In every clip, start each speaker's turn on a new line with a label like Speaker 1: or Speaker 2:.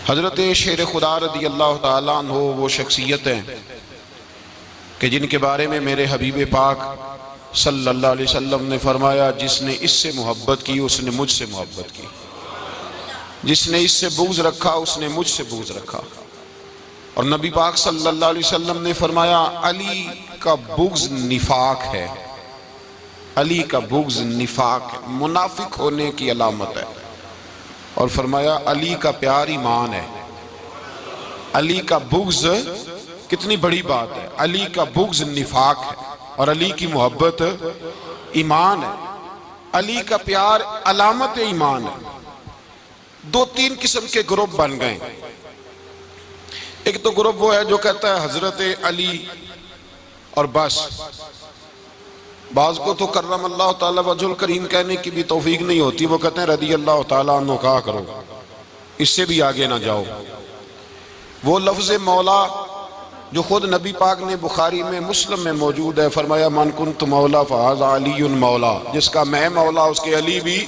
Speaker 1: حضرت شیر خدا رضی اللہ تعالیٰ عنہ وہ شخصیت ہیں کہ جن کے بارے میں میرے حبیب پاک صلی اللہ علیہ وسلم نے فرمایا جس نے اس سے محبت کی اس نے مجھ سے محبت کی، جس نے اس سے بغض رکھا اس نے مجھ سے بغض رکھا۔ اور نبی پاک صلی اللہ علیہ وسلم نے فرمایا علی کا بغض نفاق ہے، علی کا بغض نفاق ہے، منافق ہونے کی علامت ہے۔ اور فرمایا علی کا پیار ایمان ہے، علی کا بغض کتنی بڑی بات ہے، علی کا بغض نفاق ہے اور علی کی محبت ایمان ہے، علی کا پیار علامت ایمان ہے۔ دو تین قسم کے گروپ بن گئے، ایک تو گروپ وہ ہے جو کہتا ہے حضرت علی اور بس، بعض کو تو کرم اللہ تعالیٰ وجہ الکریم کہنے کی بھی توفیق نہیں ہوتی، وہ کہتے ہیں رضی اللہ تعالیٰ عنہ کہا کرو، اس سے بھی آگے نہ جاؤ۔ وہ لفظ مولا جو خود نبی پاک نے بخاری میں مسلم میں موجود ہے، فرمایا من کنت مولا فہذا علی مولا، جس کا میں مولا اس کے علی بھی۔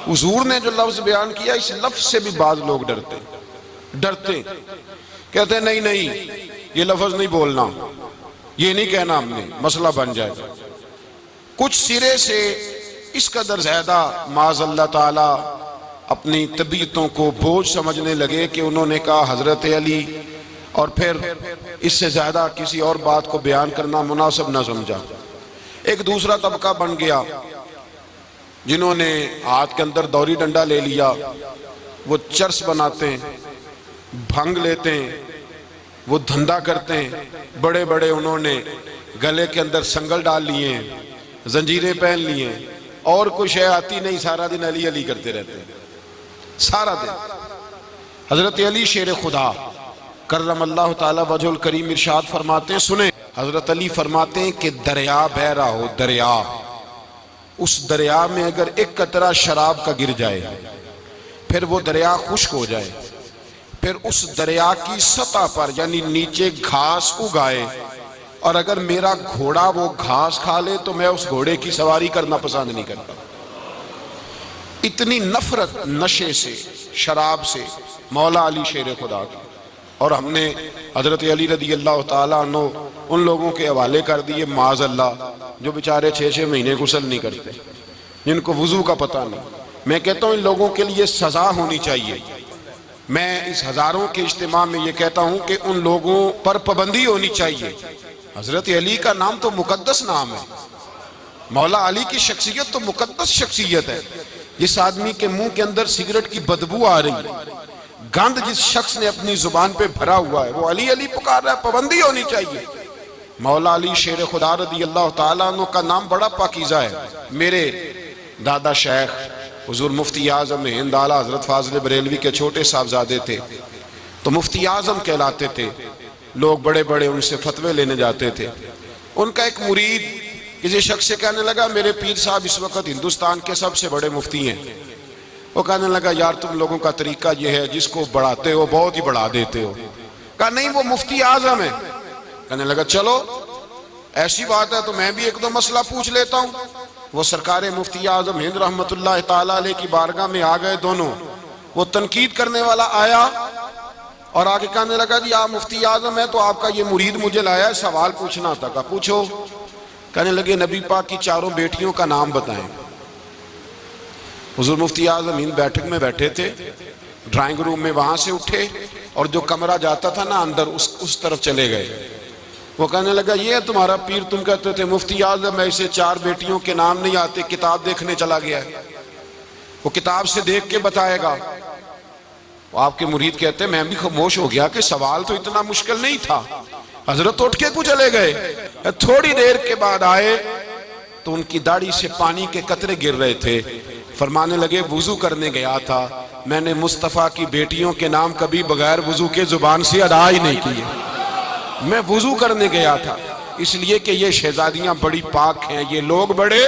Speaker 1: حضور نے جو لفظ بیان کیا اس لفظ سے بھی بعض لوگ ڈرتے کہتے ہیں نہیں یہ لفظ نہیں بولنا، یہ نہیں کہنا، ہم نے مسئلہ بن جائے گا۔ کچھ سرے سے اس قدر زیادہ معاذ اللہ تعالی اپنی طبیعتوں کو بوجھ سمجھنے لگے کہ انہوں نے کہا حضرت علی، اور پھر اس سے زیادہ کسی اور بات کو بیان کرنا مناسب نہ سمجھا۔ ایک دوسرا طبقہ بن گیا جنہوں نے ہاتھ کے اندر دوری ڈنڈا لے لیا، وہ چرس بناتے ہیں، بھنگ لیتے ہیں، وہ دھندا کرتے ہیں، بڑے بڑے انہوں نے گلے کے اندر سنگل ڈال لیے ہیں، زنجیریں پہن لیے ہیں، اور کوئی شے آتی نہیں، سارا دن علی علی کرتے رہتے ہیں سارا دن۔ حضرت علی شیر خدا کرم اللہ تعالی وجہ الکریم ارشاد فرماتے ہیں، سنیں، حضرت علی فرماتے ہیں کہ دریا بہہ رہا ہو، دریا، اس دریا میں اگر ایک قطرہ شراب کا گر جائے پھر وہ دریا خشک ہو جائے، پھر اس دریا کی سطح پر یعنی نیچے گھاس اگائے، اور اگر میرا گھوڑا وہ گھاس کھا لے تو میں اس گھوڑے کی سواری کرنا پسند نہیں کرتا۔ اتنی نفرت نشے سے، شراب سے مولا علی شیر خدا کی۔ اور ہم نے حضرت علی رضی اللہ تعالیٰ عنہ ان لوگوں کے حوالے کر دیے معاذ اللہ جو بیچارے 6 مہینے غسل نہیں کرتے، جن کو وضو کا پتہ نہیں۔ میں کہتا ہوں ان لوگوں کے لیے سزا ہونی چاہیے۔ میں اس ہزاروں کے اجتماع میں یہ کہتا ہوں کہ ان لوگوں پر پابندی ہونی چاہیے۔ حضرت علی کا نام تو مقدس نام ہے، مولا علی کی شخصیت تو مقدس شخصیت ہے۔ جس آدمی کے منہ کے اندر سگریٹ کی بدبو آ رہی ہے، گند جس شخص نے اپنی زبان پہ بھرا ہوا ہے، وہ علی علی پکار رہا ہے، پابندی ہونی چاہیے۔ مولا علی شیر خدا رضی اللہ تعالیٰ عنہ کا نام بڑا پاکیزہ ہے۔ میرے دادا شیخ حضور مفتی اعظم ہند اعلیٰ حضرت فاضل بریلوی کے چھوٹے صاحبزادے تھے، تو مفتی اعظم کہلاتے تھے، لوگ بڑے بڑے ان سے فتوے لینے جاتے تھے۔ ان کا ایک مرید کسی شخص سے کہنے لگا میرے پیر صاحب اس وقت ہندوستان کے سب سے بڑے مفتی ہیں۔ وہ کہنے لگا یار تم لوگوں کا طریقہ یہ ہے جس کو بڑھاتے ہو بہت ہی بڑھا دیتے ہو۔ کہا نہیں وہ مفتی اعظم ہے۔ کہنے لگا چلو ایسی بات ہے تو میں بھی ایک دو مسئلہ پوچھ لیتا ہوں۔ وہ سرکار مفتی اعظم ہند رحمت اللہ تعالیٰ علیہ کی بارگاہ میں آ گئے دونوں۔ وہ تنقید کرنے والا آیا اور آگے کہنے لگا جی آپ مفتی اعظم ہے تو آپ کا یہ مرید مجھے لایا ہے، سوال پوچھنا تھا۔ کہا پوچھو۔ کہنے لگے نبی پاک کی 4 بیٹیوں کا نام بتائیں۔ حضور مفتی اعظم ہند بیٹھک میں بیٹھے تھے، ڈرائنگ روم میں، وہاں سے اٹھے اور جو کمرہ جاتا تھا نا اندر اس طرف چلے گئے۔ وہ کہنے لگا یہ ہے تمہارا پیر، تم کہتے تھے مفتی اعظم ایسے 4 بیٹیوں کے نام نہیں آتے، کتاب دیکھنے چلا گیا ہے، وہ کتاب سے دیکھ کے بتائے گا۔ وہ آپ کے مرید کہتے ہیں میں بھی خاموش ہو گیا کہ سوال تو اتنا مشکل نہیں تھا۔ حضرت اٹھ کے کو چلے گئے، تھوڑی دیر کے بعد آئے تو ان کی داڑھی سے پانی کے قطرے گر رہے تھے۔ فرمانے لگے وضو کرنے گیا تھا، میں نے مصطفیٰ کی بیٹیوں کے نام کبھی بغیر وضو کے زبان سے ادا ہی نہیں کیے، میں وضو کرنے گیا تھا، اس لیے کہ یہ شہزادیاں بڑی پاک ہیں، یہ لوگ بڑے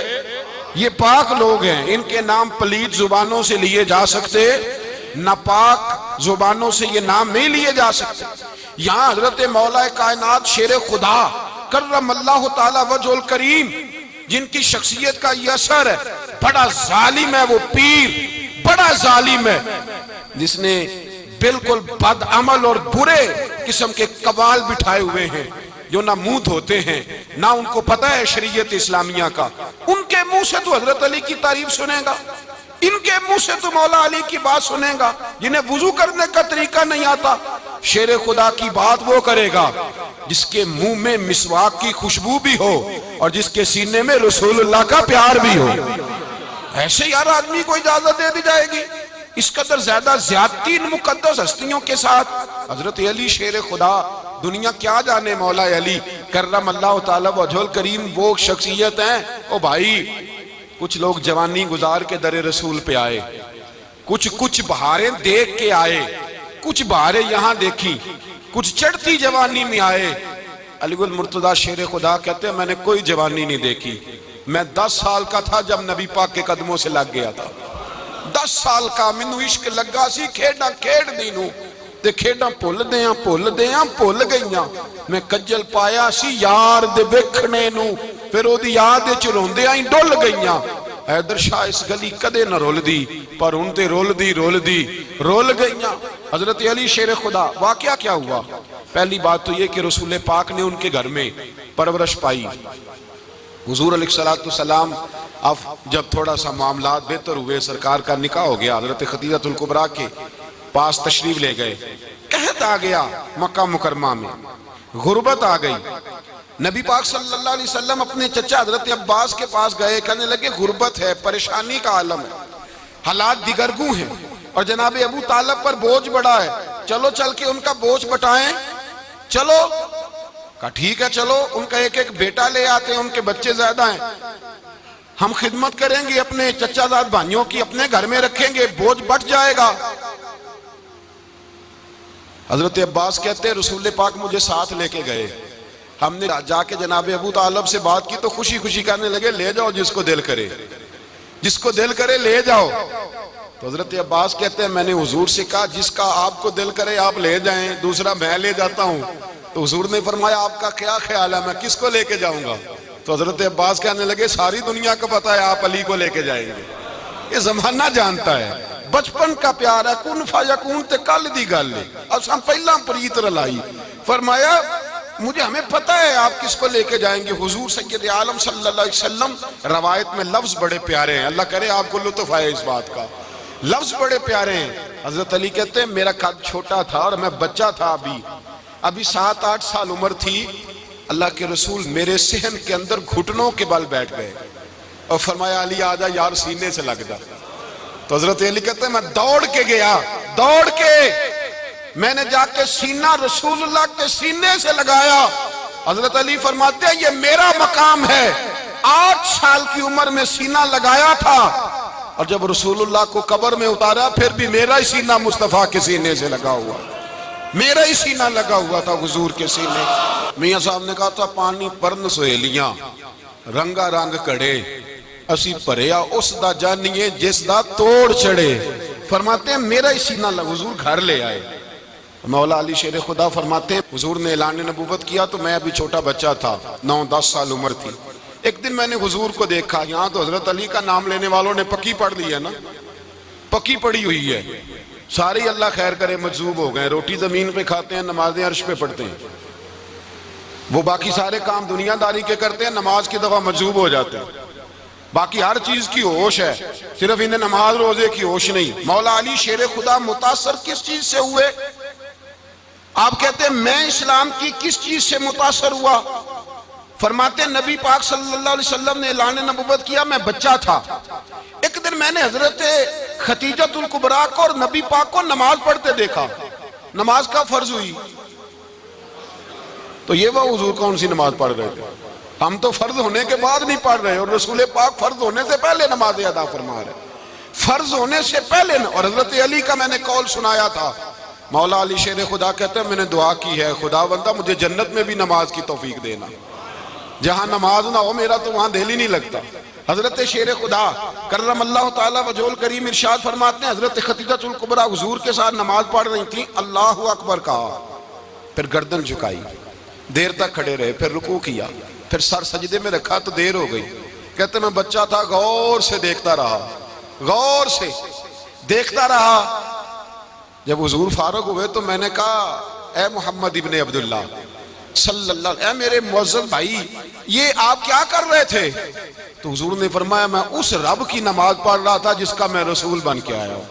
Speaker 1: یہ پاک لوگ ہیں، ان کے نام پلیت زبانوں سے لیے جا سکتے، ناپاک زبانوں سے یہ نام نہیں لیے جا سکتے۔ یہاں حضرت مولا کائنات شیر خدا کرم اللہ تعالی وجہ الکریم جن کی شخصیت کا یہ اثر ہے، بڑا ظالم ہے وہ پیر، بڑا ظالم ہے جس نے بالکل بد عمل اور برے قسم کے قوال بٹھائے ہوئے ہیں، جو نہ منہ دھوتے ہیں نہ ان کو پتہ ہے شریعت اسلامیہ کا. ان کے منہ سے تو حضرت علی کی تعریف سنے گا، ان کے منہ سے تو مولا علی کی بات سنے گا. جنہیں وضو کرنے کا طریقہ نہیں آتا، شیر خدا کی بات وہ کرے گا جس کے منہ میں مسواک کی خوشبو بھی ہو اور جس کے سینے میں رسول اللہ کا پیار بھی ہو. ایسے ہی ہر آدمی کو اجازت دے دی جائے گی؟ اس قدر زیادہ زیادتی ان مقدس ہستیوں کے ساتھ. حضرت علی شیر خدا، دنیا کیا جانے مولا علی کرم اللہ تعالی وجہ الکریم وہ شخصیت ہیں. او بھائی، کچھ لوگ جوانی گزار کے در رسول پہ آئے، کچھ بہاریں دیکھ کے آئے، کچھ بہاریں یہاں دیکھی، کچھ چڑھتی جوانی میں آئے. علی گل مرتضیٰ شیر خدا کہتے ہیں میں نے کوئی جوانی نہیں دیکھی. میں 10 سال کا تھا جب نبی پاک کے قدموں سے لگ گیا تھا. 10 سال کا مینوں عشق لگا سی، کھیڈاں کھیڈ دینوں تے کھیڈاں بھول گئیاں. میں کجل پایا سی یار دے ویکھنے نوں، پھر او دی یاد وچ روندیاں ہی ڈل گئیاں. حیدر شاہ اس گلی کدے نہ رول دی، پر ان تے رول گئیاں. حضرت علی شیر خدا، واقعہ کیا ہوا؟ پہلی بات تو یہ کہ رسول پاک نے ان کے گھر میں پرورش پائی. حضور علیہ السلام اب جب تھوڑا سا معاملات بہتر ہوئے، سرکار کا نکاح ہو گیا، حضرت خدیجہ الکبریٰ کے پاس تشریف لے گئے. قحط آ گیا مکہ مکرمہ میں، غربت آ گئی. نبی پاک صلی اللہ علیہ وسلم اپنے چچا حضرت عباس کے پاس گئے، کہنے لگے غربت ہے، پریشانی کا عالم ہے، حالات دیگرگوں ہیں اور جناب ابو طالب پر بوجھ بڑا ہے، چلو چل کے ان کا بوجھ بٹائیں. چلو کہا ٹھیک ہے، چلو ان کا ایک بیٹا لے آتے ہیں، ان کے بچے زیادہ ہیں، ہم خدمت کریں گے اپنے چچا زاد بھائیوں کی، اپنے گھر میں رکھیں گے، بوجھ بٹ جائے گا. حضرت عباس کہتے ہیں رسول پاک مجھے ساتھ لے کے گئے. ہم نے جا کے جناب ابو طالب سے بات کی تو خوشی خوشی کہنے لگے لے جاؤ جس کو دل کرے لے جاؤ. تو حضرت عباس کہتے ہیں میں نے حضور سے کہا جس کا آپ کو دل کرے آپ لے جائیں، دوسرا میں لے جاتا ہوں. تو حضور نے فرمایا آپ کا کیا خیال ہے، میں کس کو لے کے جاؤں گا؟ تو حضرت عباس کہنے لگے ساری دنیا کو پتا ہے آپ علی کو لے کے جائیں گے. یہ زمانہ جانتا ہے، بچپن کا پیار ہے، کن فیکون تے کل دی گل ہے. اب ہم پہلا پریت رلائی. فرمایا ہمیں پتہ ہے آپ کس کو لے کے جائیں گے. حضور سید عالم صلی اللہ علیہ وسلم، روایت میں لفظ بڑے پیارے ہیں، اللہ کرے آپ کو لطف آئے اس بات کا، لفظ بڑے پیارے ہیں. حضرت علی کہتے ہیں میرا قد چھوٹا تھا اور میں بچہ تھا، ابھی 7-8 سال عمر تھی. اللہ کے رسول میرے صحن کے اندر گھٹنوں کے بل بیٹھ گئے اور فرمایا علی آجا یار سینے سے لگ جا. تو حضرت علی کہتے ہیں میں دوڑ کے گیا، میں نے جا کے سینہ رسول اللہ کے سینے سے لگایا. حضرت علی فرماتے ہیں یہ میرا مقام ہے. 8 سال کی عمر میں سینہ لگایا تھا اور جب رسول اللہ کو قبر میں اتارا پھر بھی میرا ہی سینہ مصطفیٰ کے سینے سے لگا ہوا، میرا ہی سینہ لگا ہوا تھا حضور کے سینے. میاں صاحب نے کہا تھا پانی پرن سہیلیاں رنگا رنگ کڑے، اسی پریا اس دا جانیے جس دا توڑ چڑے. فرماتے ہیں میرا ہی سینہ لگا. حضور گھر لے آئے. مولا علی شیر خدا فرماتے ہیں حضور نے اعلان نبوت کیا تو میں ابھی چھوٹا بچہ تھا، 9-10 سال عمر تھی. ایک دن میں نے حضور کو دیکھا، یہاں تو حضرت علی کا نام لینے والوں نے پکی پڑھ لی ہے نا، پکی پڑھی ہوئی ہے، سارے اللہ خیر کرے مجذوب ہو گئے. روٹی زمین پہ کھاتے ہیں، نمازیں عرش پہ پڑھتے ہیں. وہ باقی سارے کام دنیا داری کے کرتے ہیں، نماز کی دفعہ مجذوب ہو جاتے ہیں. باقی ہر چیز کی ہوش ہے، صرف انہیں نماز روزے کی ہوش نہیں. مولا علی شیر خدا متاثر کس چیز سے ہوئے؟ آپ کہتے ہیں میں اسلام کی کس چیز سے متاثر ہوا؟ فرماتے ہیں نبی پاک صلی اللہ علیہ وسلم نے اعلان نبوت کیا، میں بچہ تھا. ایک دن میں نے حضرت خدیجہ الکبریٰ کو اور نبی پاک کو نماز پڑھتے دیکھا. نماز کا فرض ہوئی تو یہ وہ حضور کون سی نماز پڑھ رہے تھے؟ ہم تو فرض ہونے کے بعد نہیں پڑھ رہے اور رسول پاک فرض ہونے سے پہلے نماز ادا فرما رہے، فرض ہونے سے پہلے. اور حضرت علی کا میں نے قول سنایا تھا. مولا علی شیر خدا کہتے ہیں میں نے دعا کی ہے خدا بندہ مجھے جنت میں بھی نماز کی توفیق دینا، جہاں نماز نہ ہو میرا تو وہاں دل ہی نہیں لگتا. حضرت شیر خدا کرم اللہ تعالیٰ وجہ الکریم ارشاد فرماتے ہیں حضرت خدیجہ الکبریٰ حضور کے ساتھ نماز پڑھ رہی تھیں، اللہ اکبر کہا، پھر گردن جھکائی، دیر تک کھڑے رہے، پھر رکوع کیا، پھر سر سجدے میں رکھا تو دیر ہو گئی. کہتے میں بچہ تھا، غور سے دیکھتا رہا، غور سے دیکھتا رہا. جب حضور فارغ ہوئے تو میں نے کہا اے محمد ابن عبداللہ صلی اللہ علیہ وسلم، اے میرے معزز بھائی، یہ آپ کیا کر رہے تھے؟ تو حضور نے فرمایا میں اس رب کی نماز پڑھ رہا تھا جس کا میں رسول بن کے آیا ہوں،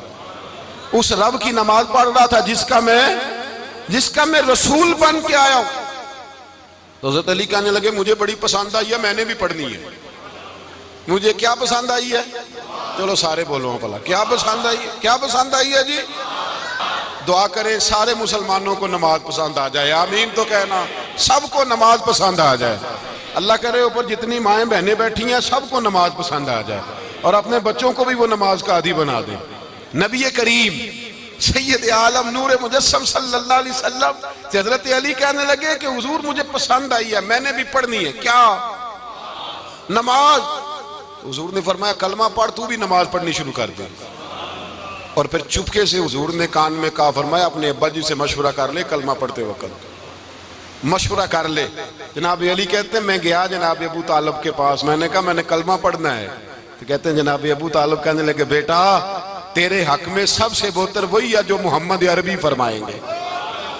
Speaker 1: اس رب کی نماز پڑھ رہا تھا جس کا میں رسول بن کے آیا ہوں۔ تو حضرت علی کہنے لگے مجھے بڑی پسند آئی ہے، میں نے بھی پڑھنی ہے۔ مجھے کیا پسند آئی ہے؟ چلو سارے بولو پلا، کیا پسند آئی ہے؟ کیا پسند آئی ہے جی؟ دعا کرے سارے مسلمانوں کو نماز پسند آ جائے، آمین تو کہنا، سب کو نماز پسند آ جائے۔ اللہ کرے اوپر جتنی مائیں بہنیں بیٹھی ہیں سب کو نماز پسند آ جائے، اور اپنے بچوں کو بھی وہ نماز کا عادی بنا دیں۔ نبی کریم سید عالم نور مجسم صلی اللہ علیہ وسلم سے حضرت علی کہنے لگے کہ حضور مجھے پسند آئی ہے، میں نے بھی پڑھنی ہے۔ کیا؟ نماز۔ حضور نے فرمایا کلمہ پڑھ، تو بھی نماز پڑھنی شروع کر دے۔ اور پھر چپکے سے حضور نے کان میں کہا، فرمایا اپنے ابا جی سے مشورہ کر لے کلمہ پڑھتے وقت، مشورہ کر لے۔ جناب علی کہتے ہیں میں گیا جناب ابو طالب کے پاس، میں نے کہا میں نے کلمہ پڑھنا ہے۔ تو کہتے ہیں جناب ابو طالب کہنے لگے بیٹا تیرے حق میں سب سے بہتر وہی ہے جو محمد عربی فرمائیں گے،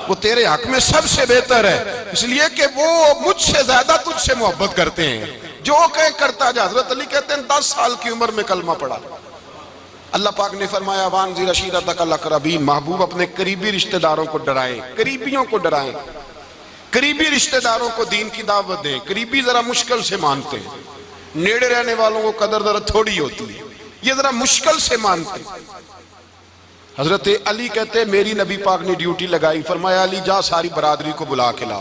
Speaker 1: وہ تیرے حق میں سب سے بہتر ہے، اس لیے کہ وہ مجھ سے زیادہ تجھ سے محبت کرتے ہیں، جو کہیں کرتا جا۔ حضرت علی کہتے ہیں 10 سال کی عمر میں کلمہ پڑھا۔ اللہ پاک نے فرمایا وانذر عشیرتک الاقربین، محبوب اپنے قریبی رشتہ داروں کو ڈرائیں، قریبیوں کو ڈرائیں، قریبی رشتہ داروں کو دین کی دعوت دیں۔ قریبی ذرا مشکل سے مانتے ہیں، نیڑے رہنے والوں کو قدر ذرا تھوڑی ہوتی ہے، یہ ذرا مشکل سے مانتے ہیں۔ حضرت علی کہتے ہیں میری نبی پاک نے ڈیوٹی لگائی، فرمایا علی جا ساری برادری کو بلا کے لا۔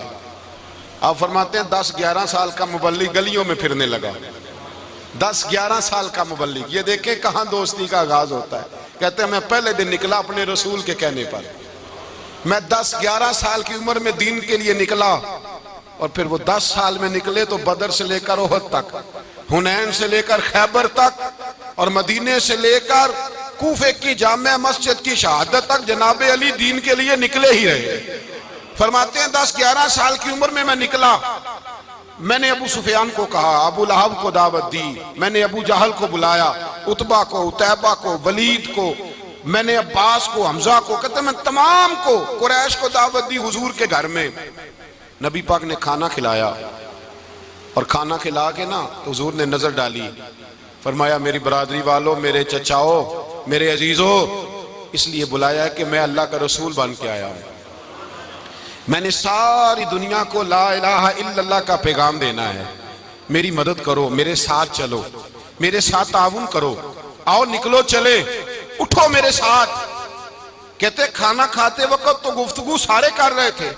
Speaker 1: آپ فرماتے ہیں 10-11 سال کا مبلغ گلیوں میں پھرنے لگا، 10-11 سال کا مبلغ۔ یہ دیکھیں کہاں دوستی کا آغاز ہوتا ہے۔ کہتے ہیں میں پہلے دن نکلا اپنے رسول کے کہنے پر، میں 10-11 سال کی عمر میں دین کے لیے نکلا، اور پھر وہ 10 سال میں نکلے تو بدر سے لے کر احد تک، حنین سے لے کر خیبر تک، اور مدینے سے لے کر کوفے کی جامع مسجد کی شہادت تک جناب علی دین کے لیے نکلے ہی رہے۔ فرماتے ہیں 10-11 سال کی عمر میں نکلا، میں نے ابو سفیان کو کہا، ابو لہب کو دعوت دی، میں نے ابو جہل کو بلایا، عتبہ کو، عتیبہ کو، ولید کو، میں نے عباس کو، حمزہ کو، کہتے ہیں میں تمام کو، قریش کو دعوت دی حضور کے گھر میں۔ نبی پاک نے کھانا کھلایا، اور کھانا کھلا کے نا حضور نے نظر ڈالی، فرمایا میری برادری والوں، میرے چچاؤ، میرے عزیزوں، اس لیے بلایا ہے کہ میں اللہ کا رسول بن کے آیا ہوں، میں نے ساری دنیا کو لا الہ الا اللہ کا پیغام دینا ہے، میری مدد کرو، میرے ساتھ چلو، میرے ساتھ تعاون کرو، آؤ نکلو چلے، اٹھو میرے ساتھ۔ کہتے کھانا کھاتے وقت تو گفتگو سارے کر رہے تھے،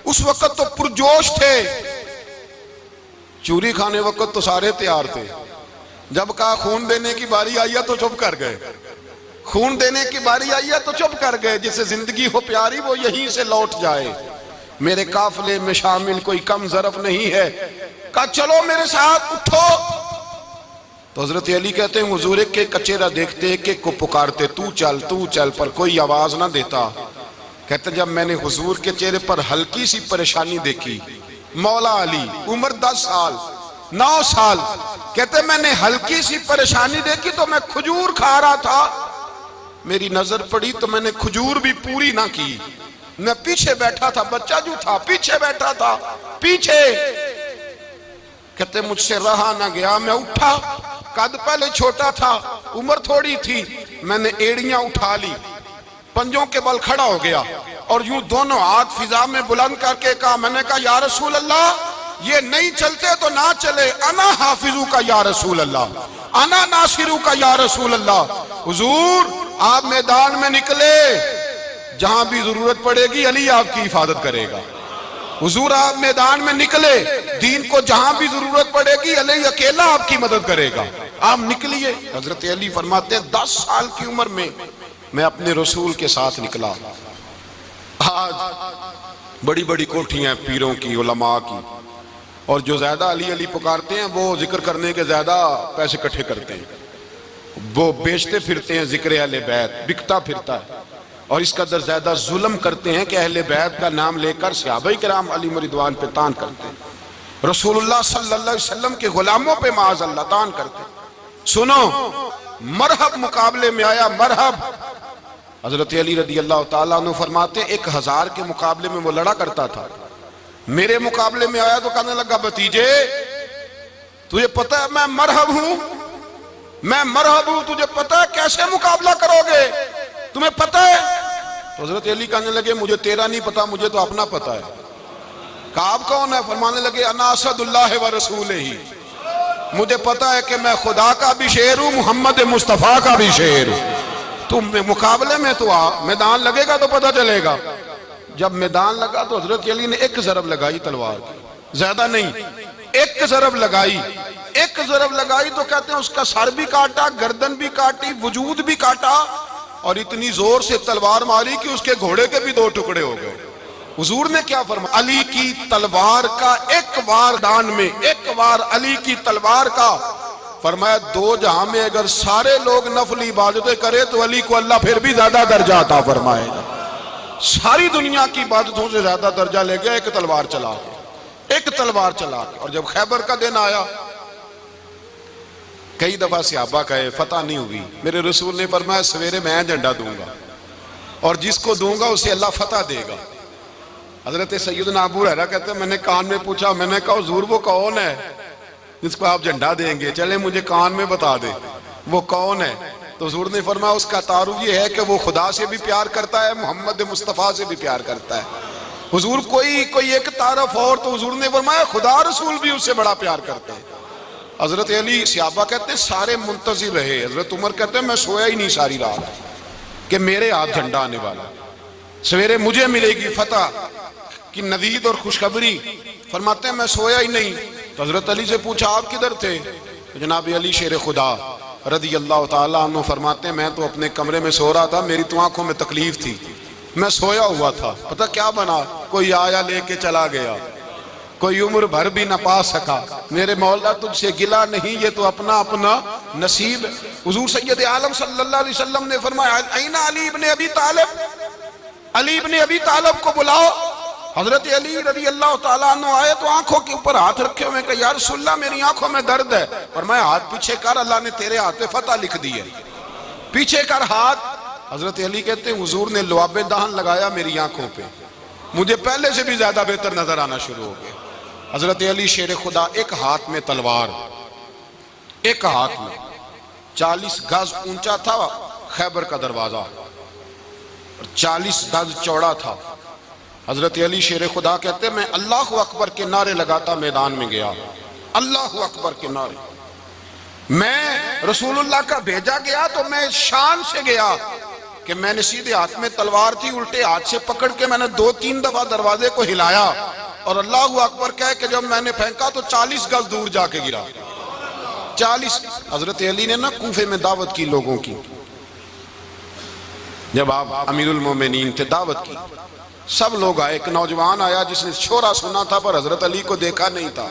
Speaker 1: اس وقت تو پرجوش تھے، چوری کھانے وقت تو سارے تیار تھے، جب کہا خون دینے کی باری آئی ہے تو چپ کر گئے، خون دینے کی باری آئی ہے تو چپ کر گئے، جسے زندگی ہو پیاری وہ یہیں سے لوٹ جائے، میرے قافلے میں شامل کوئی کم ظرف نہیں ہے، کہا چلو میرے ساتھ اٹھو۔ تو حضرت علی کہتے ہیں حضور ایک ایک چہرہ دیکھتے، ایک ایک کو پکارتے، تو چل، پر کوئی آواز نہ دیتا۔ کہتے جب میں نے حضور کے چہرے پر ہلکی سی پریشانی دیکھی، مولا علی عمر 10 سال 9 سال، کہتے میں نے ہلکی سی پریشانی دیکھی تو میں کھجور کھا رہا تھا، میری نظر پڑی تو میں نے کھجور بھی پوری نہ کی، میں پیچھے بیٹھا تھا، بچہ جو تھا پیچھے بیٹھا تھا، پیچھے۔ کہتے مجھ سے رہا نہ گیا، میں اٹھا، قد پہلے چھوٹا تھا، عمر تھوڑی تھی، میں نے ایڑیاں اٹھا لی، پنجوں کے بل کھڑا ہو گیا، اور یوں دونوں ہاتھ فضا میں بلند کر کے کہا، میں نے کہا یا رسول اللہ یہ نہیں چلتے تو نہ چلے، انا حافظو کا یا رسول اللہ، انا ناصرو کا یا رسول اللہ۔ حضور آپ میدان میں نکلے، جہاں بھی ضرورت پڑے گی علی آپ کی حفاظت کرے گا۔ حضور آپ میدان میں نکلے، دین کو جہاں بھی ضرورت پڑے گی علی اکیلا آپ کی مدد کرے گا، آپ نکلیے۔ حضرت علی فرماتے ہیں 10 سال کی عمر میں اپنے رسول کے ساتھ نکلا۔ آج بڑی بڑی کوٹھیاں پیروں کی، علماء کی، اور جو زیادہ علی علی پکارتے ہیں وہ ذکر کرنے کے زیادہ پیسے اکٹھے کرتے ہیں، وہ بیچتے پھرتے ہیں ذکر اہل بیت، بکتا پھرتا ہے، اور اس قدر زیادہ ظلم کرتے ہیں کہ اہل بیت کا نام لے کر صحابہ کرام علی رضوان پہ تان کرتے ہیں، رسول اللہ صلی اللہ علیہ وسلم کے غلاموں پہ معاذ اللہ تان کرتے ہیں۔ سنو، مرحب مقابلے میں آیا، مرحب حضرت علی رضی اللہ تعالیٰ عنہ فرماتے ہیں 1000 کے مقابلے میں وہ لڑا کرتا تھا، میرے مقابلے میں آیا تو کہنے لگا بھتیجے تجھے پتہ ہے میں مرحب ہوں، تجھے پتہ ہے کیسے مقابلہ کرو گے، تمہیں پتہ ہے؟ تو حضرت علی کہنے لگے مجھے تیرا نہیں پتا، مجھے تو اپنا پتا ہے۔ کہا آپ کون ہے؟ فرمانے لگے انا اسد اللہ و رسولہ، مجھے پتا ہے کہ میں خدا کا بھی شیر ہوں، محمد مصطفیٰ کا بھی شیر ہوں۔ تم مقابلے میں تو آ، میدان لگے گا تو پتہ چلے گا۔ جب میدان لگا تو حضرت علی نے ایک ضرب لگائی تلوار کی، زیادہ نہیں، ایک ضرب لگائی تو کہتے ہیں اس کا سر بھی کاٹا، گردن بھی کاٹی، وجود بھی کاٹا، اور اتنی زور سے تلوار ماری کہ اس کے گھوڑے کے بھی 2 ٹکڑے ہو گئے۔ حضور نے کیا فرمایا؟ علی کی تلوار کا ایک وار دان میں، ایک وار علی کی تلوار کا، فرمایا 2 جہاں میں اگر سارے لوگ نفل عبادتیں کرے تو علی کو اللہ پھر بھی زیادہ درجہ عطا فرمائے گا۔ ساری دنیا کی عبادتوں سے زیادہ درجہ لے گیا ایک تلوار چلا کے۔ اور جب خیبر کا دن آیا، کئی دفعہ صحابہ کہے فتح نہیں ہوئی، میرے رسول نے فرمایا سویرے میں جھنڈا دوں گا اور جس کو دوں گا اسے اللہ فتح دے گا۔ حضرت سیدنا ابو ہریرہ کہتے ہیں میں نے کان میں پوچھا، میں نے کہا حضور وہ کون ہے جس کو آپ جھنڈا دیں گے؟ چلے مجھے کان میں بتا دے وہ کون ہے۔ تو حضور نے فرمایا اس کا تعارف یہ ہے کہ وہ خدا سے بھی پیار کرتا ہے، محمد مصطفیٰ سے بھی پیار کرتا ہے۔ حضور کوئی ایک تعارف اور، تو حضور نے فرمایا خدا رسول بھی اس سے بڑا پیار کرتے ہیں۔ حضرت علی صحابہ کہتے ہیں سارے منتظر رہے، حضرت عمر کہتے ہیں میں سویا ہی نہیں ساری رات کہ میرے ہاتھ جھنڈا آنے والا، سویرے مجھے ملے گی فتح کی نوید اور خوشخبری۔ فرماتے ہیں میں سویا ہی نہیں۔ تو حضرت علی سے پوچھا آپ کدھر تھے؟ تو جناب علی شیر خدا رضی اللہ تعالیٰ عنہ فرماتے ہیں میں تو اپنے کمرے میں سو رہا تھا، میری تو آنکھوں میں تکلیف تھی، میں سویا ہوا تھا، پتہ کیا بنا؟ کوئی آیا لے کے چلا گیا، کوئی عمر بھر بھی نہ پا سکا۔ میرے مولا تجھ سے گلا نہیں، یہ تو اپنا نصیب۔ حضور سید عالم صلی اللہ علیہ وسلم نے فرمایا این علی ابن ابی طالب، علی ابن ابی طالب کو بلاؤ۔ حضرت علی رضی اللہ تعالیٰ عنہ آئے تو آنکھوں کے اوپر ہاتھ رکھے ہوئے کہ یا رسول اللہ میری آنکھوں میں درد ہے۔ فرمایا ہاتھ پیچھے کر، اللہ نے تیرے ہاتھ پہ فتح لکھ دی ہے، پیچھے کر ہاتھ۔ حضرت علی کہتے ہیں حضور نے لعاب دہن لگایا میری آنکھوں پہ، مجھے پہلے سے بھی زیادہ بہتر نظر آنا شروع ہو گیا۔ حضرت علی شیر خدا ایک ہاتھ میں تلوار، ایک ہاتھ میں 40 گز اونچا تھا خیبر کا دروازہ اور 40 گز چوڑا تھا۔ حضرت علی شیر خدا کہتے ہیں میں اللہ اکبر کے نعرے لگاتا میدان میں گیا، اللہ اکبر کے نعرے۔ میں رسول اللہ کا بھیجا گیا تو میں شان سے گیا کہ میں نے سیدھے ہاتھ میں تلوار تھی، الٹے ہاتھ سے پکڑ کے میں نے 2-3 دفعہ دروازے کو ہلایا اور اللہ اکبر کہہ کہ جب میں نے پھینکا تو 40 گز دور جا کے گرا۔ 40۔ حضرت علی نے نا کوفے میں دعوت کی لوگوں کی، جب آپ امیر المومنین تھے دعوت کی، سب لوگ آئے۔ ایک نوجوان آیا جس نے شورا سنا تھا پر حضرت علی کو دیکھا نہیں تھا،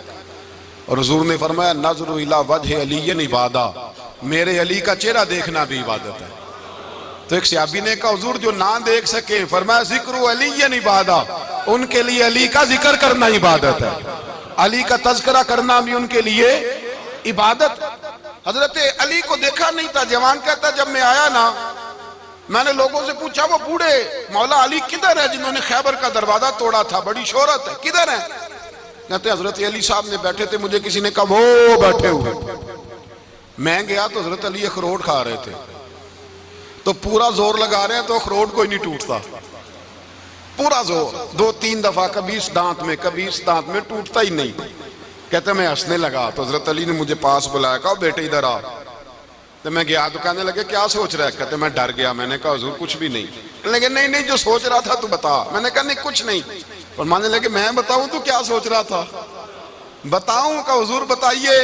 Speaker 1: اور حضور نے فرمایا نظر الی وجہ علی عبادہ، میرے علی کا چہرہ دیکھنا بھی عبادت ہے۔ تو ایک صحابی نے کہا حضور جو نہ دیکھ سکے، فرمایا ذکر علی عبادہ، ان کے لیے علی کا ذکر کرنا عبادت ہے، علی کا تذکرہ کرنا بھی ان کے لیے عبادت۔ حضرت علی کو دیکھا نہیں تھا۔ جوان کہتا جب میں آیا نا میں نے لوگوں سے پوچھا وہ بوڑھے مولا علی کدھر ہے جنہوں نے خیبر کا دروازہ توڑا تھا، بڑی شہرت ہے، کدھر ہیں؟ کہتے حضرت علی صاحب نے بیٹھے تھے، مجھے کسی نے کہا وہ بیٹھے ہوئے۔ میں گیا تو حضرت علی اخروٹ کھا رہے تھے، تو پورا زور لگا رہے ہیں تو اخروٹ کوئی نہیں ٹوٹتا، پورا زور 2-3 دفعہ، کبھی اس دانت میں کبھی اس دانت میں، ٹوٹتا ہی نہیں۔ کہتے میں ہنسنے لگا تو حضرت علی نے مجھے پاس بلایا، کہا بیٹے ادھر آ۔ تو میں گیا تو کہنے لگے کیا سوچ رہا ہے؟ کہتے میں ڈر گیا۔ میں نے کہا حضور کچھ بھی نہیں۔ کہنے لگے نہیں جو سوچ رہا تھا تو بتا۔ میں نے کہا نہیں کچھ نہیں۔ فرمانے لگے میں بتاؤں تو کیا سوچ رہا تھا؟ بتاؤں؟ کہ حضور بتائیے۔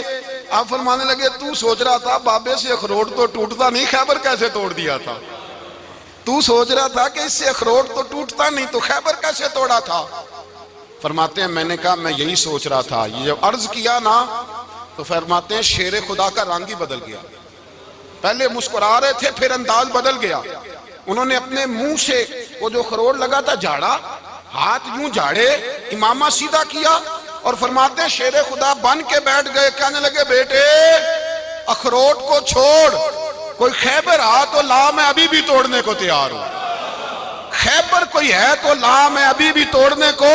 Speaker 1: آپ فرمانے لگے تو سوچ رہا تھا بابے سے اخروٹ تو ٹوٹتا نہیں، خیبر کیسے توڑ دیا تھا؟ تو سوچ رہا تھا کہ اس سے اخروٹ تو ٹوٹتا نہیں تو خیبر کیسے توڑا تھا؟ فرماتے ہیں میں نے کہا میں یہی سوچ رہا تھا۔ یہ جب عرض کیا نا تو فرماتے ہیں شیر خدا کا رنگ ہی بدل گیا، پہلے مسکرا رہے تھے پھر انداز بدل گیا۔ انہوں نے اپنے منہ سے وہ جو خروٹ لگا تھا جھاڑا، ہاتھ یوں جھاڑے، امامہ سیدھا کیا اور فرماتے ہیں شیر خدا بن کے بیٹھ گئے۔ کہنے لگے بیٹے اخروٹ کو چھوڑ، کوئی خیبر آ تو لا، میں ابھی بھی توڑنے کو تیار ہوں. خیبر کوئی ہے تو لا، میں ابھی بھی توڑنے کو.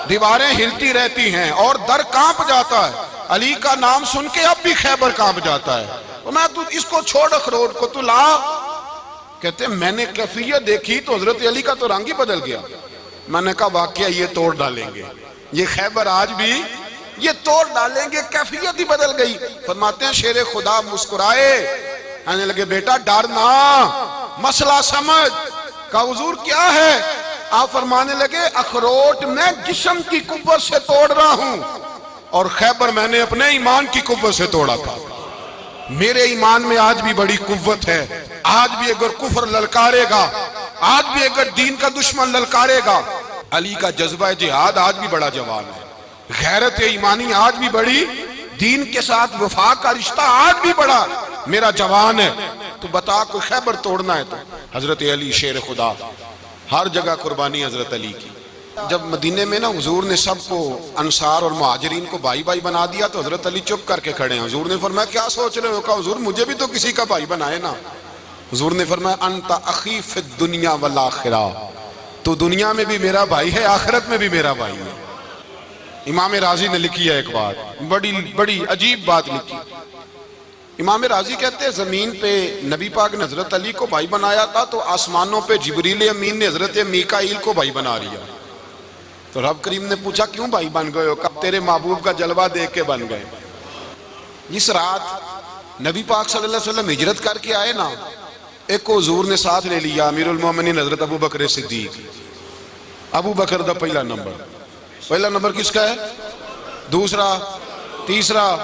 Speaker 1: دیواریں ہلتی رہتی ہیں اور در کانپ جاتا ہے. علی کا نام سن کے اب بھی خیبر کانپ جاتا ہے. میں تو اس کو چھوڑ اخروٹ کو، تو لا. کہتے ہیں میں نے کیفیت دیکھی تو حضرت علی کا تو رنگ ہی بدل گیا. میں نے کہا واقعہ یہ توڑ ڈالیں گے، یہ خیبر آج بھی یہ توڑ ڈالیں گے، کیفیت ہی بدل گئی. فرماتے ہیں شیر خدا مسکرائے، کہنے لگے بیٹا ڈرنا، مسئلہ سمجھ. کہا حضور کیا ہے؟ آپ فرمانے لگے اخروٹ میں جسم کی قوت سے توڑ رہا ہوں اور خیبر میں نے اپنے ایمان کی قوت سے توڑا تھا. میرے ایمان میں آج بھی بڑی قوت ہے. آج بھی اگر کفر للکارے گا، آج بھی اگر دین کا دشمن للکارے گا، علی کا جذبہ جہاد آج بھی بڑا جوان ہے. غیرت ایمانی آج بھی بڑی، دین کے ساتھ وفا کا رشتہ آج بھی بڑا میرا جوان ہے. تو بتا کوئی خیبر توڑنا ہے تو حضرت علی شیر خدا، ہر جگہ قربانی حضرت علی کی. جب مدینے میں نا حضور نے سب کو انصار اور مہاجرین کو بھائی بھائی بنا دیا تو حضرت علی چپ کر کے کھڑے ہیں. حضور نے فرمایا کیا سوچ رہے ہو؟ کہا حضور مجھے بھی تو کسی کا بھائی بنائے نا. حضور نے فرمایا انت اخی فی الدنیا والآخرہ، تو دنیا میں بھی میرا بھائی ہے، آخرت میں بھی میرا بھائی ہے. امام راضی نے لکھی ہے ایک بات، بڑی عجیب بات لکھی. امام راضی کہتے ہیں زمین پہ نبی پاک نے حضرت علی کو بھائی بنایا تھا تو آسمانوں پہ جبریل امین نے حضرت میکائیل کو بھائی بنا لیا. تو رب کریم نے پوچھا کیوں بھائی بن گئے ہو؟ کب تیرے محبوب کا جلوہ دیکھ کے بن گئے. جس رات نبی پاک صلی اللہ علیہ وسلم ہجرت کر کے آئے نا، ایک کو حضور نے ساتھ لے لیا، امیر المومنین حضرت ابو بکر صدیق. ابو بکر دا پہلا نمبر کس کا ہے؟ دوسرا، تیسرا،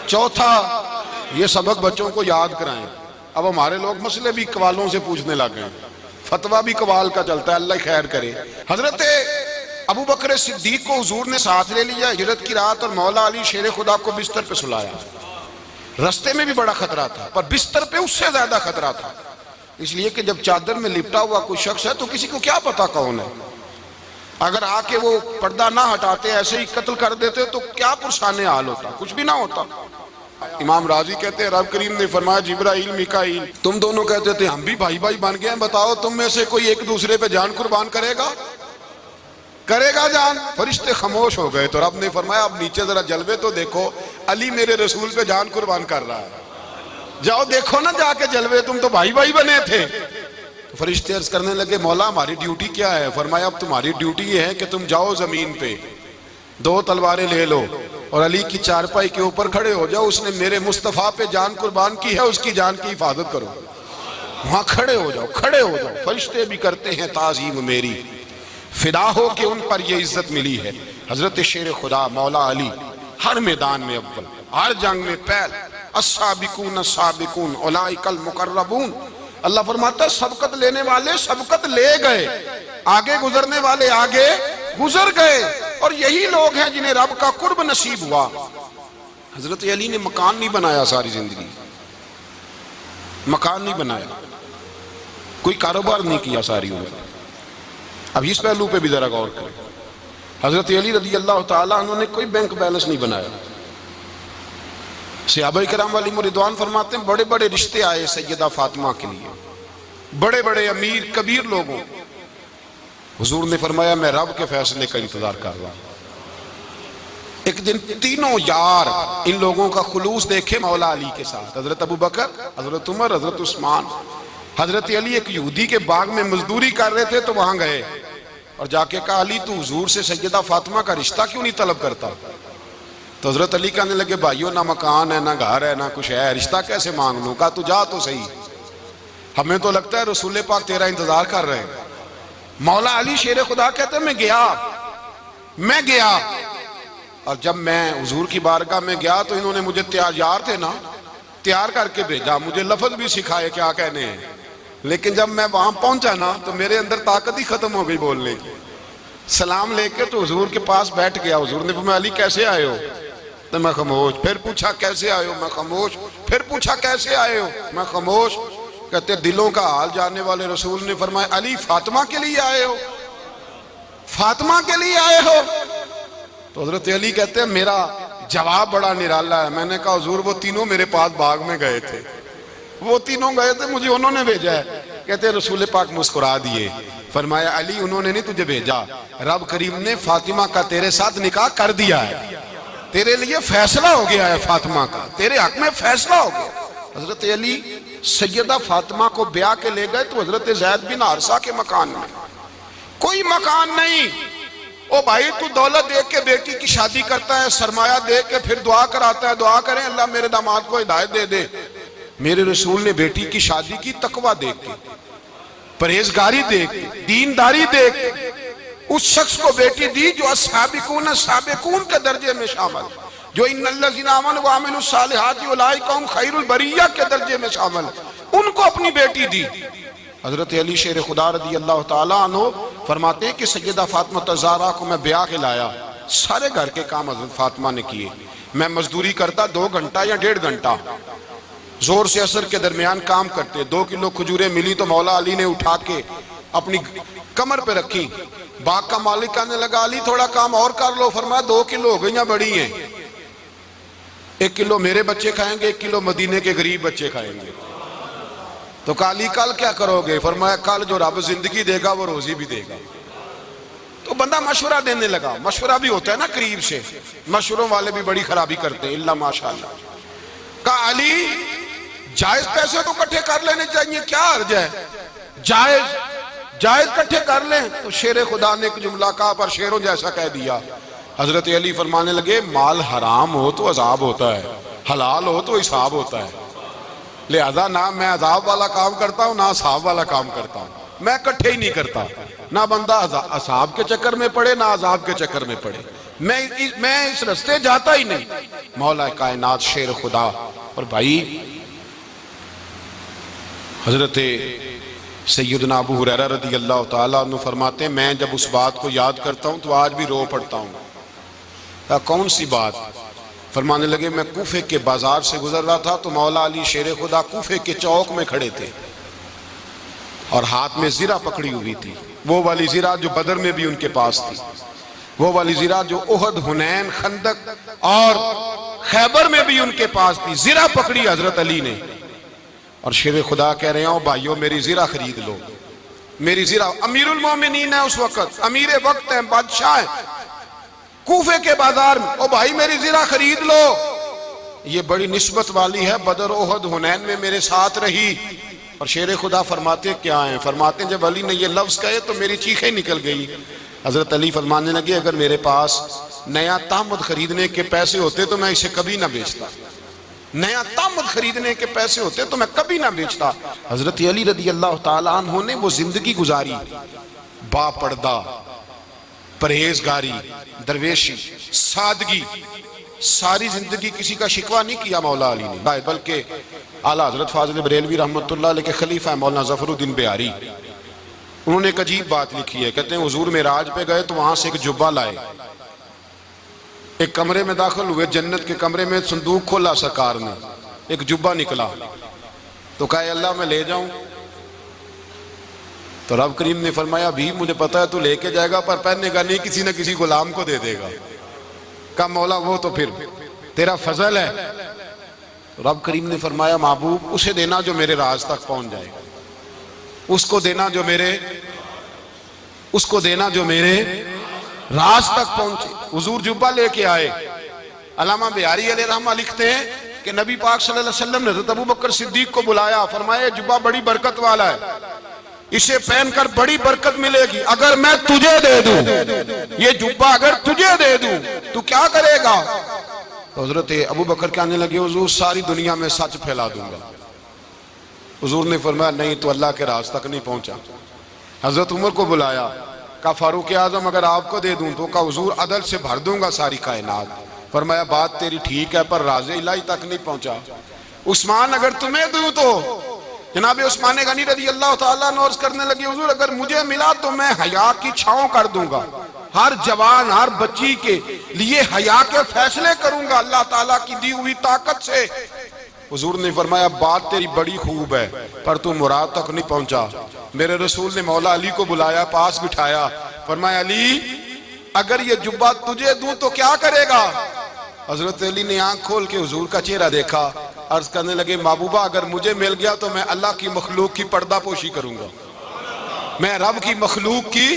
Speaker 1: چوتھا. یہ سبق بچوں کو یاد کرائیں. اب ہمارے لوگ مسئلے بھی قوالوں سے پوچھنے لگ گئے، فتویٰ بھی قوال کا چلتا ہے، اللہ خیر کرے. حضرت ابو بکر صدیق کو حضور نے ساتھ لے لیا ہجرت کی رات، اور مولا علی شیر خدا کو بستر پہ سلایا. رستے میں بھی بڑا خطرہ تھا پر بستر پہ اس سے زیادہ خطرہ تھا، اس لیے کہ جب چادر میں لپٹا ہوا کوئی شخص ہے تو کسی کو کیا پتا کون ہے. اگر آ کے وہ پردہ نہ ہٹاتے ایسے ہی قتل کر دیتے تو کیا پرسان حال ہوتا، کچھ بھی نہ ہوتا. امام راضی کہتے ہیں رب کریم نے فرمایا جبرائیل میکائیل تم دونوں کہتے تھے ہم بھی بھائی بھائی بن گئے ہیں، بتاؤ تم میں سے کوئی ایک دوسرے پہ جان قربان کرے گا جان؟ فرشتے خاموش ہو گئے. تو رب نے فرمایا اب نیچے ذرا جلوے تو دیکھو، علی میرے رسول پہ جان قربان کر رہا ہے. جاؤ دیکھو نا جا کے جلوے، تم تو بھائی بھائی بنے تھے. فرشتے عرض کرنے لگے مولا ہماری ڈیوٹی کیا ہے؟ فرمایا اب تمہاری ڈیوٹی یہ ہے کہ تم جاؤ زمین پہ 2 تلواریں لے لو اور علی کی چارپائی کے اوپر کھڑے ہو جاؤ. اس نے میرے مصطفیٰ پہ جان قربان کی ہے، اس کی جان کی حفاظت کرو. وہاں کھڑے ہو جاؤ. فرشتے بھی کرتے ہیں تعظیم میری، فدا ہو کہ ان پر یہ عزت ملی ہے. حضرت شیر خدا مولا علی ہر میدان میں اول، ہر جنگ میں پہل. السابقون السابقون اولئک المقربون. اللہ فرماتا ہے سبقت لینے والے سبقت لے گئے، آگے گزرنے والے آگے گزر گئے، اور یہی لوگ ہیں جنہیں رب کا قرب نصیب ہوا. حضرت علی نے مکان نہیں بنایا، ساری زندگی مکان نہیں بنایا، کوئی کاروبار نہیں کیا ساری عمر. اب اس پہلو پہ بھی ذرا غور کریں. حضرت علی رضی اللہ تعالیٰ عنہ نے کوئی بینک بیلنس نہیں بنایا. صحابہ کرام علیہم رضوان فرماتے ہیں بڑے بڑے رشتے آئے سیدہ فاطمہ کے لیے، بڑے بڑے امیر کبیر لوگوں. حضور نے فرمایا میں رب کے فیصلے کا انتظار کر رہا ہوں. ایک دن تینوں یار ان لوگوں کا خلوص دیکھے مولا علی کے ساتھ، حضرت ابو بکر، حضرت عمر، حضرت عثمان. حضرت علی ایک یہودی کے باغ میں مزدوری کر رہے تھے تو وہاں گئے اور جا کے کہا علی تو حضور سے سیدہ فاطمہ کا رشتہ کیوں نہیں طلب کرتا؟ تو حضرت علی کہنے لگے بھائیو نہ مکان ہے، نہ گھر ہے، نہ کچھ ہے، رشتہ کیسے مانگ لوں؟ کہا تو جا تو صحیح، ہمیں تو لگتا ہے رسول پاک تیرا انتظار کر رہے ہیں. مولا علی شیر خدا کہتے ہیں میں گیا اور جب میں حضور کی بارگاہ میں گیا تو انہوں نے مجھے تیار تھے نا، تیار کر کے بھیجا، مجھے لفظ بھی سکھائے کیا کہنے ہیں. لیکن جب میں وہاں پہنچا نا تو میرے اندر طاقت ہی ختم ہو گئی بولنے کی. سلام لے کے تو حضور کے پاس بیٹھ گیا. حضور نے فرمایا علی کیسے آئے ہو؟ تو میں خاموش. پھر پوچھا کیسے آئے ہو؟ میں خاموش. پھر پوچھا کیسے آئے ہو؟ میں خاموش. کہتے دلوں کا حال جاننے والے رسول نے فرمایا علی فاطمہ کے لیے آئے ہو؟ فاطمہ کے لیے آئے ہو؟ تو حضرت علی کہتے ہیں میرا جواب بڑا نرالا ہے. میں نے کہا حضور وہ تینوں میرے پاس باغ میں گئے تھے، وہ تینوں گئے تھے، مجھے انہوں نے بھیجا ہے۔ کہتے رسول پاک مسکرا دیے، فرمایا علی انہوں نے نہیں تجھے بھیجا، رب کریم نے فاطمہ کا تیرے ساتھ نکاح کر دیا ہے، تیرے لیے فیصلہ ہو گیا ہے فاطمہ کا، تیرے حق میں فیصلہ ہو گیا۔ حضرت علی سیدہ فاطمہ کو بیاہ کے لے گئے تو حضرت زید بن حارثہ کے مکان میں، کوئی مکان نہیں۔ او بھائی تو دولت دیکھ کے بیٹی کی شادی کرتا ہے، سرمایہ دیکھ کے پھر دعا کراتا ہے، دعا کریں اللہ میرے داماد کو ہدایت دے دے۔ میرے رسول نے بیٹی کی شادی کی تقوی دیکھ کے، پرہیزگاری دیکھ کے، دینداری دیکھ کے، اس شخص کو بیٹی دی جو السابقون السابقون کے درجے میں شامل، جو ان الذین آمنوا وعملوا الصالحات اولئک هم خیر البریہ کے درجے میں شامل، ان کو اپنی بیٹی دی۔ حضرت علی شیر خدا رضی اللہ تعالیٰ عنہ فرماتے ہیں کہ سیدہ فاطمہ الزہرا کو میں بیاہ کے لایا، سارے گھر کے کام حضرت فاطمہ نے کیے، میں مزدوری کرتا 2 گھنٹہ یا 1.5 گھنٹہ، زور سے عصر کے درمیان کام کرتے، 2 کلو کھجوریں ملی تو مولا علی نے اٹھا کے اپنی کمر پہ رکھی، باغ کا مالک کہنے لگا علی تھوڑا کام اور کر لو، فرمایا 2 کلو ہو گئیاں بڑی ہیں، 1 کلو میرے بچے کھائیں گے، 1 کلو مدینے کے غریب بچے کھائیں گے۔ تو کہا علی کل کیا کرو گے؟ فرمایا کل جو رب زندگی دے گا وہ روزی بھی دے گا۔ تو بندہ مشورہ دینے لگا، مشورہ بھی ہوتا ہے نا قریب سے، مشوروں والے بھی بڑی خرابی کرتے ہیں اللہ ماشاءاللہ۔ کہا علی جائز پیسے تو کٹھے کر لینے چاہیے، کیا عرض ہے، جائز کٹھے کر لیں۔ تو شیر خدا نے ایک جملہ کہا پر شیروں جیسا کہہ دیا۔ حضرت علی فرمانے لگے مال حرام ہو تو عذاب ہوتا ہے، حلال ہو تو حساب ہوتا ہے، لہذا نہ میں عذاب والا کام کرتا ہوں نہ حساب والا کام کرتا ہوں، میں کٹھے ہی نہیں کرتا، نہ بندہ حساب کے چکر میں پڑے نہ عذاب کے چکر میں پڑے، میں اس رستے جاتا ہی نہیں۔ مولا کائنات شیر خدا۔ اور بھائی حضرت سیدنا ابو ہریرہ رضی اللہ تعالیٰ عنہ فرماتے ہیں میں جب اس بات کو یاد کرتا ہوں تو آج بھی رو پڑتا ہوں۔ کون سی بات؟ فرمانے لگے میں کوفے کے بازار سے گزر رہا تھا تو مولا علی شیر خدا کوفے کے چوک میں کھڑے تھے اور ہاتھ میں زرہ پکڑی ہوئی تھی، وہ والی زرہ جو بدر میں بھی ان کے پاس تھی، وہ والی زرہ جو احد، حنین، خندق اور خیبر میں بھی ان کے پاس تھی، زرہ پکڑی حضرت علی نے اور شیر خدا کہہ رہے ہیں بھائیو میری زرہ خرید لو، میری زرہ، امیر المومنین ہے اس وقت، امیر وقت ہیں، بادشاہ ہیں، کوفے کے بازار میں، او بھائی میری زرہ خرید لو، یہ بڑی نسبت والی ہے، بدر، احد، حنین میں میرے ساتھ رہی۔ اور شیر خدا فرماتے کیا ہیں؟ فرماتے ہیں جب علی نے یہ لفظ کہے تو میری چیخیں نکل گئی۔ حضرت علی فرمانے لگے اگر میرے پاس نیا تامد خریدنے کے پیسے ہوتے تو میں اسے کبھی نہ بیچتا، نیا تامد خریدنے کے پیسے ہوتے تو میں کبھی نہ بیچتا۔ حضرت علی رضی اللہ تعالیٰ عنہ نے وہ زندگی گزاری، با پردہ، پرہیزگاری، درویشی، سادگی، ساری زندگی کسی کا شکوہ نہیں کیا مولا علی نے، بلکہ اعلیٰ حضرت فاضل بریلوی رحمت اللہ علیہ کے خلیفہ مولانا ظفر الدین بہاری، انہوں نے ایک عجیب بات لکھی ہے، کہتے ہیں حضور معراج پہ گئے تو وہاں سے ایک جبہ لائے، ایک کمرے میں داخل ہوئے، جنت کے کمرے میں صندوق کھولا سرکار نے، ایک جبہ نکلا تو کہا اللہ میں لے جاؤں؟ تو رب کریم نے فرمایا بھی مجھے پتا ہے تو لے کے جائے گا پر پہننے کا نہیں، کسی نہ کسی غلام کو دے دے گا۔ کہا مولا وہ تو پھر تیرا فضل ہے۔ رب کریم نے فرمایا محبوب اسے دینا جو میرے راز تک پہنچ جائے، اس کو دینا جو میرے راز تک پہنچے۔ حضور جبہ لے کے آئے، علامہ بہاری علیہ رحمہ لکھتے ہیں کہ نبی پاک صلی اللہ علیہ وسلم نے حضرت ابو بکر صدیق کو بلایا، فرمایا جبہ بڑی برکت والا ہے، اسے پہن کر بڑی برکت ملے گی، اگر میں تجھے دے دوں، یہ جبہ اگر تجھے دے دوں تو کیا کرے گا؟ تو حضرت ابو بکر کہنے لگے حضور ساری دنیا میں سچ پھیلا دوں گا۔ حضور نے فرمایا نہیں تو اللہ کے راز تک نہیں پہنچا۔ حضرت عمر کو بلایا، کہا فاروق اعظم اگر آپ کو دے دوں تو کہا حضور عدل سے بھر دوں گا ساری کائنات۔ فرمایا بات تیری ٹھیک ہے پر راز الہی تک نہیں پہنچا۔ عثمان اگر تمہیں دوں تو جناب عثمان غنی رضی اللہ تعالیٰ عنہ عرض کرنے لگے حضور اگر مجھے ملا تو میں حیا کی چھاؤں کر دوں گا، ہر جوان ہر بچی کے لیے حیا کے فیصلے کروں گا اللہ تعالیٰ کی دی ہوئی طاقت سے۔ حضور نے فرمایا بات تیری بڑی خوب ہے پر تو مراد تک نہیں پہنچا۔ میرے رسول نے مولا علی کو بلایا، پاس بٹھایا، فرمایا علی اگر یہ جبہ تجھے دوں تو کیا کرے گا؟ حضرت علی نے آنکھ کھول کے حضور کا چہرہ دیکھا، عرض کرنے لگے محبوبہ اگر مجھے مل گیا تو میں اللہ کی مخلوق کی پردہ پوشی کروں گا، میں رب کی مخلوق کی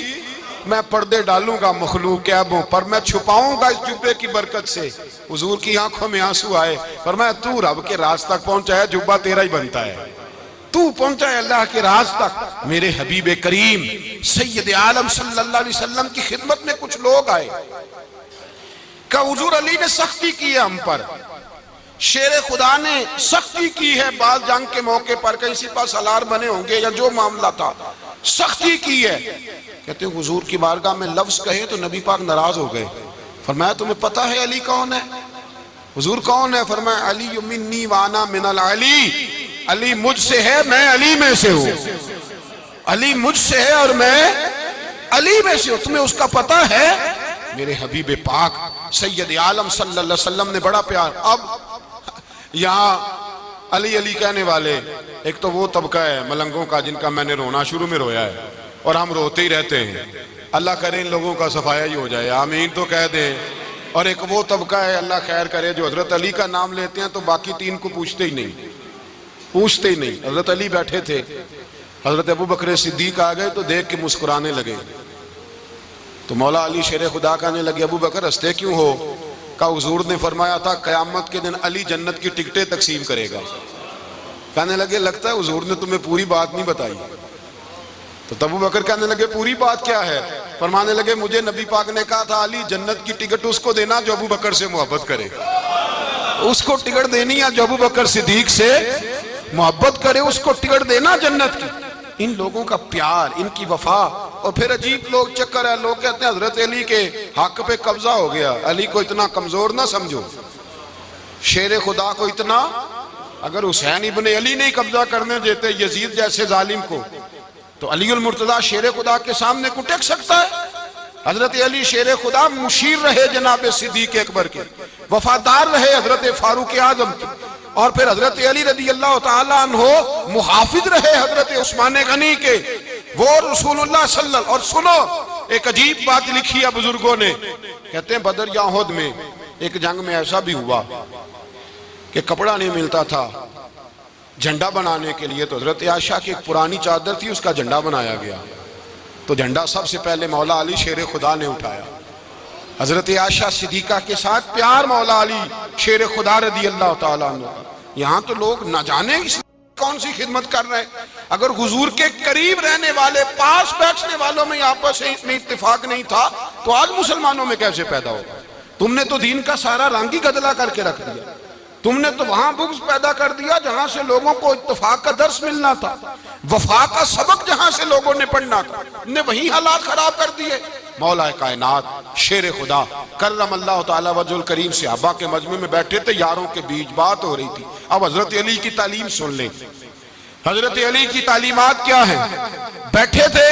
Speaker 1: میں پردے ڈالوں گا مخلوق کے عیبوں پر، میں چھپاؤں گا اس جبے کی برکت سے۔ حضور کی آنکھوں میں آنسو آئے، فرمایا تو رب کے راز تک پہنچا ہے، جبہ تیرا ہی بنتا ہے، تو پہنچا ہے اللہ کے راز تک۔ میرے حبیب کریم سید عالم صلی اللہ علیہ وسلم کی خدمت میں کچھ لوگ آئے کہ حضور علی نے سختی کی ہے ہم پر، شیر خدا نے سختی کی ہے، بعض جنگ کے موقع پر کہیں سپہ سالار بنے ہوں گے یا جو معاملہ تھا، سختی کی ہے۔ کہتے ہیں حضور کی بارگاہ میں لفظ کہے تو نبی پاک ناراض ہو گئے۔ فرمایا تمہیں پتہ ہے علی کون ہے؟ حضور کون ہے؟ فرمایا علی منی وانا من العلی، علی مجھ سے ہے میں علی میں سے ہوں، علی مجھ سے ہے اور میں علی میں سے ہوں، تمہیں اس کا پتہ ہے؟ میرے حبیب پاک سید عالم صلی اللہ علیہ وسلم نے بڑا پیار۔ اب یہاں علی علی کہنے والے ایک تو وہ طبقہ ہے ملنگوں کا جن کا میں نے رونا شروع میں رویا ہے اور ہم روتے ہی رہتے ہیں، اللہ کرے ان لوگوں کا صفایا ہی ہو جائے، آمین تو کہہ دیں۔ اور ایک وہ طبقہ ہے اللہ خیر کرے جو حضرت علی کا نام لیتے ہیں تو باقی تین کو پوچھتے ہی نہیں، پوچھتے ہی نہیں۔ حضرت علی بیٹھے تھے، حضرت ابو بکر صدیق آ گئے تو دیکھ کے مسکرانے لگے، تو مولا علی شیر خدا کہنے لگے ابو بکر ہنستے کیوں ہو؟ کہا حضور نے فرمایا تھا قیامت کے دن علی جنت کی ٹکٹیں تقسیم کرے گا۔ کہنے لگے لگتا ہے حضور نے تمہیں پوری بات نہیں بتائی۔ تو ابو بکر کہنے لگے پوری بات کیا ہے؟ فرمانے لگے مجھے نبی پاک نے کہا تھا علی جنت کی ٹکٹ اس کو دینا جو ابو بکر سے محبت کرے، اس کو ٹکٹ دینی ہے جو ابو بکر صدیق سے محبت کرے، اس کو ٹکٹ دینا جنت کی۔ ان لوگوں کا پیار، ان کی وفا۔ اور پھر عجیب لوگ چکر ہے، لوگ کہتے ہیں حضرت علی کے حق پہ قبضہ ہو گیا، علی کو اتنا کمزور نہ سمجھو، شیر خدا کو اتنا، اگر حسین ابن علی نہیں قبضہ کرنے دیتے یزید جیسے ظالم کو تو علی المرتضیٰ شیر خدا کے سامنے کو ٹک سکتا ہے؟ حضرت علی شیر خدا مشیر رہے جناب صدیق اکبر کے، وفادار رہے حضرت فاروق اعظم کے، اور پھر حضرت علی رضی اللہ تعالیٰ عنہ محافظ رہے حضرت عثمان غنی کے، وہ رسول اللہ صلی اللہ۔ اور سنو ایک عجیب بات لکھی ہے بزرگوں نے، کہتے ہیں بدر یا احد میں ایک جنگ میں ایسا بھی ہوا کہ کپڑا نہیں ملتا تھا جھنڈا بنانے کے لیے، تو حضرت عائشہ کی ایک پرانی چادر تھی اس کا جھنڈا بنایا گیا، تو جھنڈا سب سے پہلے مولا علی شیر خدا نے اٹھایا۔ حضرت عائشہ صدیقہ کے ساتھ پیار مولا علی شیر خدا رضی اللہ تعالیٰ عنہ۔ یہاں تو لوگ نہ جانے اس کون سی خدمت کر رہے ہیں، اگر حضور کے قریب رہنے والے پاس بیٹھنے والوں میں آپس میں اتفاق نہیں تھا تو آج مسلمانوں میں کیسے پیدا ہوگا؟ تم نے تو دین کا سارا رنگ ہی گدلا کر کے رکھ دیا، تم نے تو وہاں بغض پیدا کر دیا جہاں سے لوگوں کو اتفاق کا درس ملنا تھا، وفا کا سبق جہاں سے لوگوں نے پڑھنا تھا، نے وہی حالات خراب کر دیے۔ مولا کائنات شیر خدا کرم اللہ تعالیٰ وجہ الکریم صحابہ کے مجمع میں بیٹھے تھے، یاروں کے بیچ بات ہو رہی تھی۔ اب حضرت علی کی تعلیم سن لیں، حضرت علی کی تعلیمات کیا ہیں؟ بیٹھے تھے،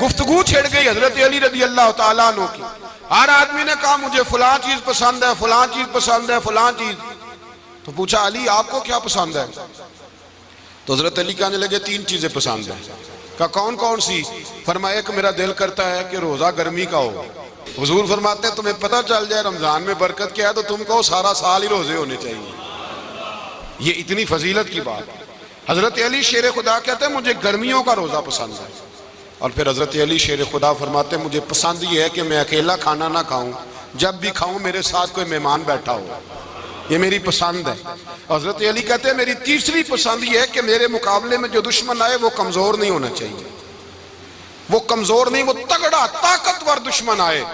Speaker 1: گفتگو چھڑ گئی حضرت علی رضی اللہ تعالیٰ عنہ کی، ہر آدمی نے کہا مجھے فلاں چیز پسند ہے، فلاں چیز پسند ہے، فلاں چیز۔ تو پوچھا علی آپ کو کیا پسند ہے؟ تو حضرت علی کہنے لگے تین چیزیں پسند ہیں۔ کہا کون کون سی؟ فرمایا کہ میرا دل کرتا ہے کہ روزہ گرمی کا ہو۔ حضور فرماتے ہیں تمہیں پتہ چل جائے رمضان میں برکت کیا ہے تو تم کہو سارا سال ہی روزے ہونے چاہیے، یہ اتنی فضیلت کی بات۔ حضرت علی شیر خدا کہتے ہیں مجھے گرمیوں کا روزہ پسند ہے، اور پھر حضرت علی شیر خدا فرماتے ہیں مجھے پسند یہ ہے کہ میں اکیلا کھانا نہ کھاؤں، جب بھی کھاؤں میرے ساتھ کوئی مہمان بیٹھا ہو، یہ میری پسند ہے۔ حضرت علی کہتے ہیں میری تیسری پسند یہ ہے کہ میرے مقابلے میں جو دشمن آئے وہ کمزور نہیں ہونا چاہیے، وہ کمزور نہیں، وہ تگڑا طاقتور دشمن آئے۔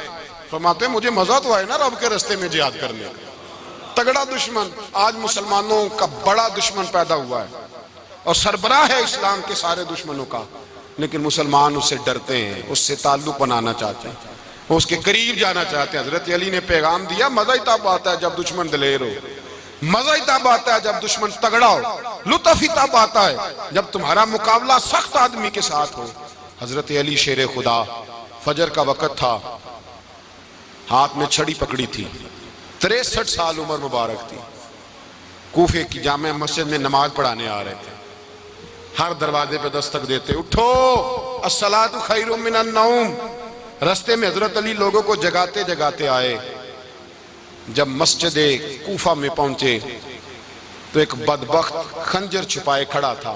Speaker 1: فرماتے ہیں مجھے مزہ تو آئے نا رب کے رستے میں جہاد کرنے کا، تگڑا دشمن۔ آج مسلمانوں کا بڑا دشمن پیدا ہوا ہے اور سربراہ ہے اسلام کے سارے دشمنوں کا، لیکن مسلمان اس سے ڈرتے ہیں، اس سے تعلق بنانا چاہتے ہیں، اس کے قریب جانا چاہتے ہیں۔ حضرت علی نے پیغام دیا مزہ ہی تب آتا ہے جب دشمن دلیر ہو، مزہ ہی تب آتا ہے جب دشمن تگڑا ہو، لطف ہی تب آتا ہے جب تمہارا مقابلہ سخت آدمی کے ساتھ ہو۔ حضرت علی شیر خدا، فجر کا وقت تھا، ہاتھ میں چھڑی پکڑی تھی، 63 سال عمر مبارک تھی، کوفے کی جامع مسجد میں نماز پڑھانے آ رہے تھے، ہر دروازے پہ دستک دیتے اٹھو الصلاۃ خیر من النوم۔ رستے میں حضرت علی لوگوں کو جگاتے جگاتے آئے، جب مسجد کوفہ میں پہنچے تو ایک بدبخت خنجر چھپائے کھڑا تھا،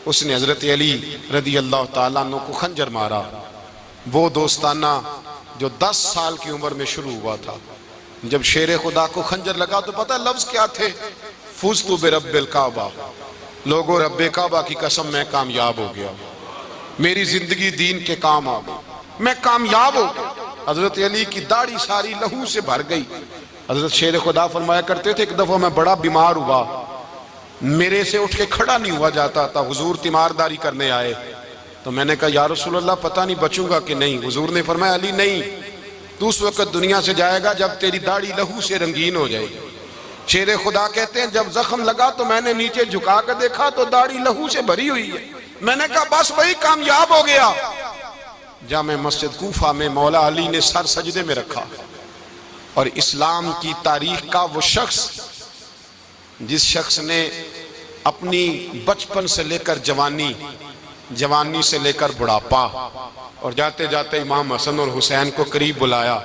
Speaker 1: اس نے حضرت علی رضی اللہ تعالیٰ عنہ کو خنجر مارا۔ وہ دوستانہ جو 10 سال کی عمر میں شروع ہوا تھا، جب شیر خدا کو خنجر لگا تو پتہ لفظ کیا تھے؟ فزت برب الکعبہ، لوگوں رب کعبہ کی قسم میں کامیاب ہو گیا، میری زندگی دین کے کام آ گئی، میں کامیاب ہو گیا۔ حضرت علی کی داڑھی ساری لہو سے بھر گئی۔ حضرت شیر خدا فرمایا کرتے تھے ایک دفعہ میں بڑا بیمار ہوا، میرے سے اٹھ کے کھڑا نہیں ہوا جاتا تھا، حضور تیمارداری کرنے آئے تو میں نے کہا یا رسول اللہ پتہ نہیں بچوں گا کہ نہیں۔ حضور نے فرمایا علی نہیں، تو اس وقت دنیا سے جائے گا جب تیری داڑھی لہو سے رنگین ہو جائے گی۔ شیر خدا کہتے ہیں جب زخم لگا تو میں نے نیچے جھکا کر دیکھا تو داڑھی لہو سے بھری ہوئی ہے، میں نے کہا بس وہی کامیاب ہو گیا۔ جامع مسجد کوفہ میں مولا علی نے سر سجدے میں رکھا، اور اسلام کی تاریخ کا وہ شخص جس شخص نے اپنی بچپن سے لے کر جوانی سے لے کر بڑھاپا، اور جاتے جاتے امام حسن اور حسین کو قریب بلایا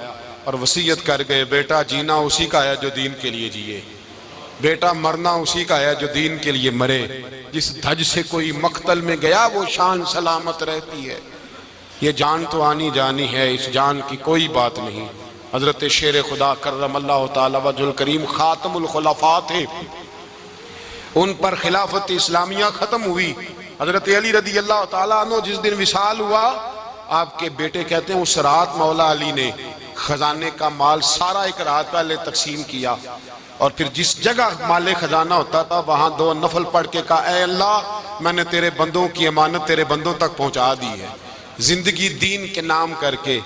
Speaker 1: اور وصیت کر گئے بیٹا جینا اسی کا ہے جو دین کے لیے جیے، بیٹا مرنا اسی کا ہے جو دین کے لیے مرے، جس دھج سے کوئی مقتل میں گیا وہ شان سلامت رہتی ہے، یہ جان تو آنی جانی ہے اس جان کی کوئی بات نہیں۔ حضرت شیر خدا کرم اللہ تعالی وجہ الکریم خاتم الخلفاء تھے، ان پر خلافت اسلامیہ ختم ہوئی۔ حضرت علی رضی اللہ تعالیٰ عنہ جس دن وصال ہوا، آپ کے بیٹے کہتے ہیں اس رات مولا علی نے خزانے کا مال سارا ایک رات پہلے تقسیم کیا، اور پھر جس جگہ مال خزانہ ہوتا تھا وہاں 2 نفل پڑھ کے کہا اے اللہ میں نے تیرے بندوں کی امانت تیرے بندوں تک پہنچا دی ہے۔ زندگی دین کے نام کر کے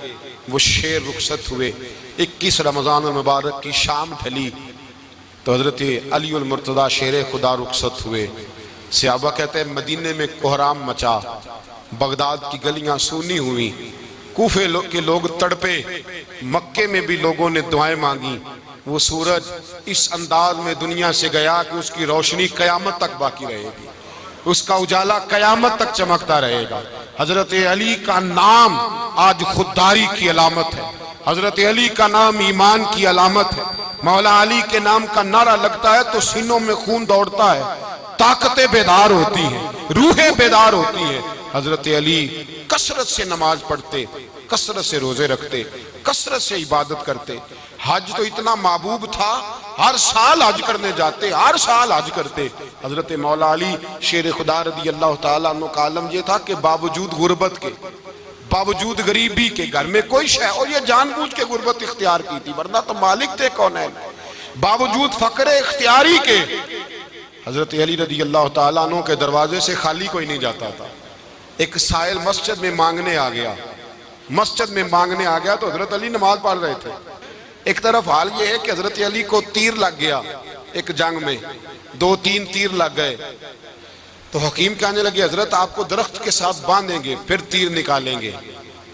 Speaker 1: وہ شیر رخصت ہوئے۔ 21 رمضان المبارک کی شام ڈھلی تو حضرت علی المرتضیٰ شیر خدا رخصت ہوئے۔ صحابہ کہتے ہیں مدینے میں کوہرام مچا، بغداد کی گلیاں سونی ہوئی، کوفے کے لوگ تڑپے، مکے میں بھی لوگوں نے دعائیں مانگی۔ وہ سورج اس انداز میں دنیا سے گیا کہ اس کی روشنی قیامت تک باقی رہے گی، اس کا اجالا قیامت تک چمکتا رہے گا۔ حضرت علی کا نام آج خودداری کی علامت ہے، حضرت علی کا نام ایمان کی علامت ہے۔ مولا علی کے نام کا نعرہ لگتا ہے تو سینوں میں خون دوڑتا ہے، طاقتیں بیدار ہوتی ہیں، روحیں بیدار ہوتی ہیں۔ حضرت علی کثرت سے نماز پڑھتے، کثرت سے روزے رکھتے، کثرت سے عبادت کرتے۔ حج تو اتنا محبوب تھا، ہر سال حج کرنے جاتے، ہر سال حج کرتے۔ حضرت مولا علی شیر خدا رضی اللہ تعالیٰ عنہ کا عالم یہ تھا کہ باوجود غربت کے، باوجود غریبی کے، گھر میں کوئی شے، اور یہ جان بوجھ کے غربت اختیار کی تھی ورنہ تو مالک تھے کونین، باوجود فقر اختیاری کے حضرت علی رضی اللہ تعالیٰ عنہ کے دروازے سے خالی کوئی نہیں جاتا تھا۔ ایک سائل مسجد میں مانگنے آ گیا تو حضرت علی نماز پڑھ رہے تھے۔ ایک طرف حال یہ ہے کہ حضرت علی کو تیر لگ گیا، ایک جنگ میں 2-3 تیر لگ گئے، تو حکیم کہنے لگے حضرت آپ کو درخت کے ساتھ باندھیں گے پھر تیر نکالیں گے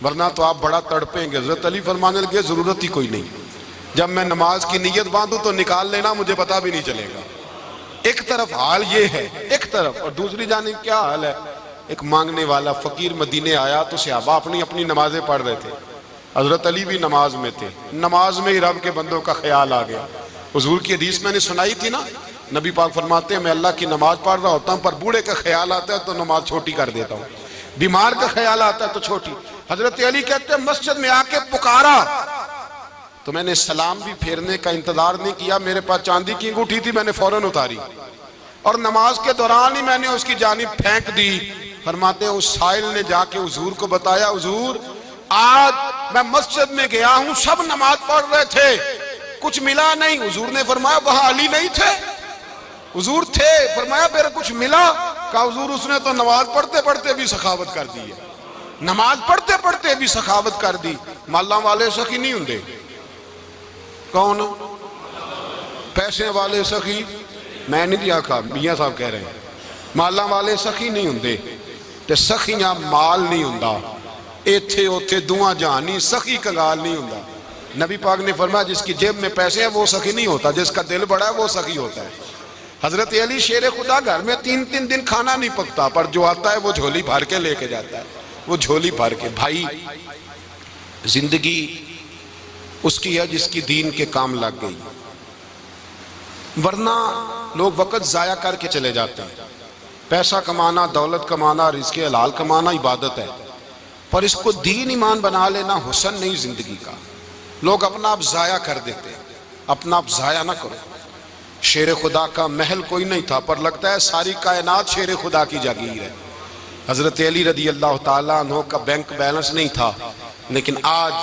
Speaker 1: ورنہ تو آپ بڑا تڑپیں گے۔ حضرت علی فرمانے لگے ضرورت ہی کوئی نہیں، جب میں نماز کی نیت باندھوں تو نکال لینا، مجھے پتہ بھی نہیں چلے گا۔ ایک طرف حال یہ ہے، ایک طرف، اور دوسری جانب کیا حال ہے؟ ایک مانگنے والا فقیر مدینے آیا تو صحابہ اپنی نمازیں پڑھ رہے تھے، حضرت علی بھی نماز میں تھے، نماز میں ہی رب کے بندوں کا خیال آ گیا۔ حضور کی حدیث میں نے سنائی تھی نا، نبی پاک فرماتے ہیں میں اللہ کی نماز پڑھ رہا ہوتا ہوں پر بوڑھے کا خیال آتا ہے تو نماز چھوٹی کر دیتا ہوں، بیمار کا خیال آتا ہے تو چھوٹی۔ حضرت علی کہتے ہیں مسجد میں آ کے پکارا تو میں نے سلام بھی پھیرنے کا انتظار نہیں کیا، میرے پاس چاندی کی انگوٹھی تھی، میں نے فوراً اتاری اور نماز کے دوران ہی میں نے اس کی جانب پھینک دی۔ فرماتے ہیں اس سائل نے جا کے حضور کو بتایا حضور آج میں مسجد میں گیا ہوں، سب نماز پڑھ رہے تھے، کچھ ملا نہیں۔ حضور نے فرمایا وہاں علی نہیں تھے؟ حضور تھے۔ فرمایا پھر کچھ ملا؟ کہا حضور اس نے تو نماز پڑھتے پڑھتے بھی سخاوت کر دی ہے، نماز پڑھتے پڑھتے بھی سخاوت کر دی۔ مالاں والے سخی نہیں ہوندے؟ کون؟ پیسے والے سخی؟ میں نہیں دیا کہا، میاں صاحب کہہ رہے ہیں مالاں والے سخی نہیں ہوندے، تے سخیاں مال نہیں ہوندا، ایتھے اوتھے دعا جہانی سخی کنگال نہیں ہوندا۔ نبی پاک نے فرمایا جس کی جیب میں پیسے ہیں وہ سخی نہیں ہوتا، جس کا دل بڑا ہے وہ سخی ہوتا ہے۔ حضرت علی شیر خدا گھر میں 3 دن کھانا نہیں پکتا پر جو آتا ہے وہ جھولی بھر کے لے کے جاتا ہے، وہ جھولی بھر کے۔ بھائی زندگی اس کی ہے جس کی دین کے کام لگ گئی، ورنہ لوگ وقت ضائع کر کے چلے جاتے ہیں۔ پیسہ کمانا، دولت کمانا، رزق حلال کمانا عبادت ہے، پر اس کو دین ایمان بنا لینا حسن نہیں زندگی کا۔ لوگ اپنا آپ ضائع کر دیتے ہیں، اپنا آپ ضائع نہ کرو۔ شیر خدا کا محل کوئی نہیں تھا، پر لگتا ہے ساری کائنات شیر خدا کی جاگیر ہے۔ حضرت علی رضی اللہ تعالیٰ عنہ کا بینک بیلنس نہیں تھا، لیکن آج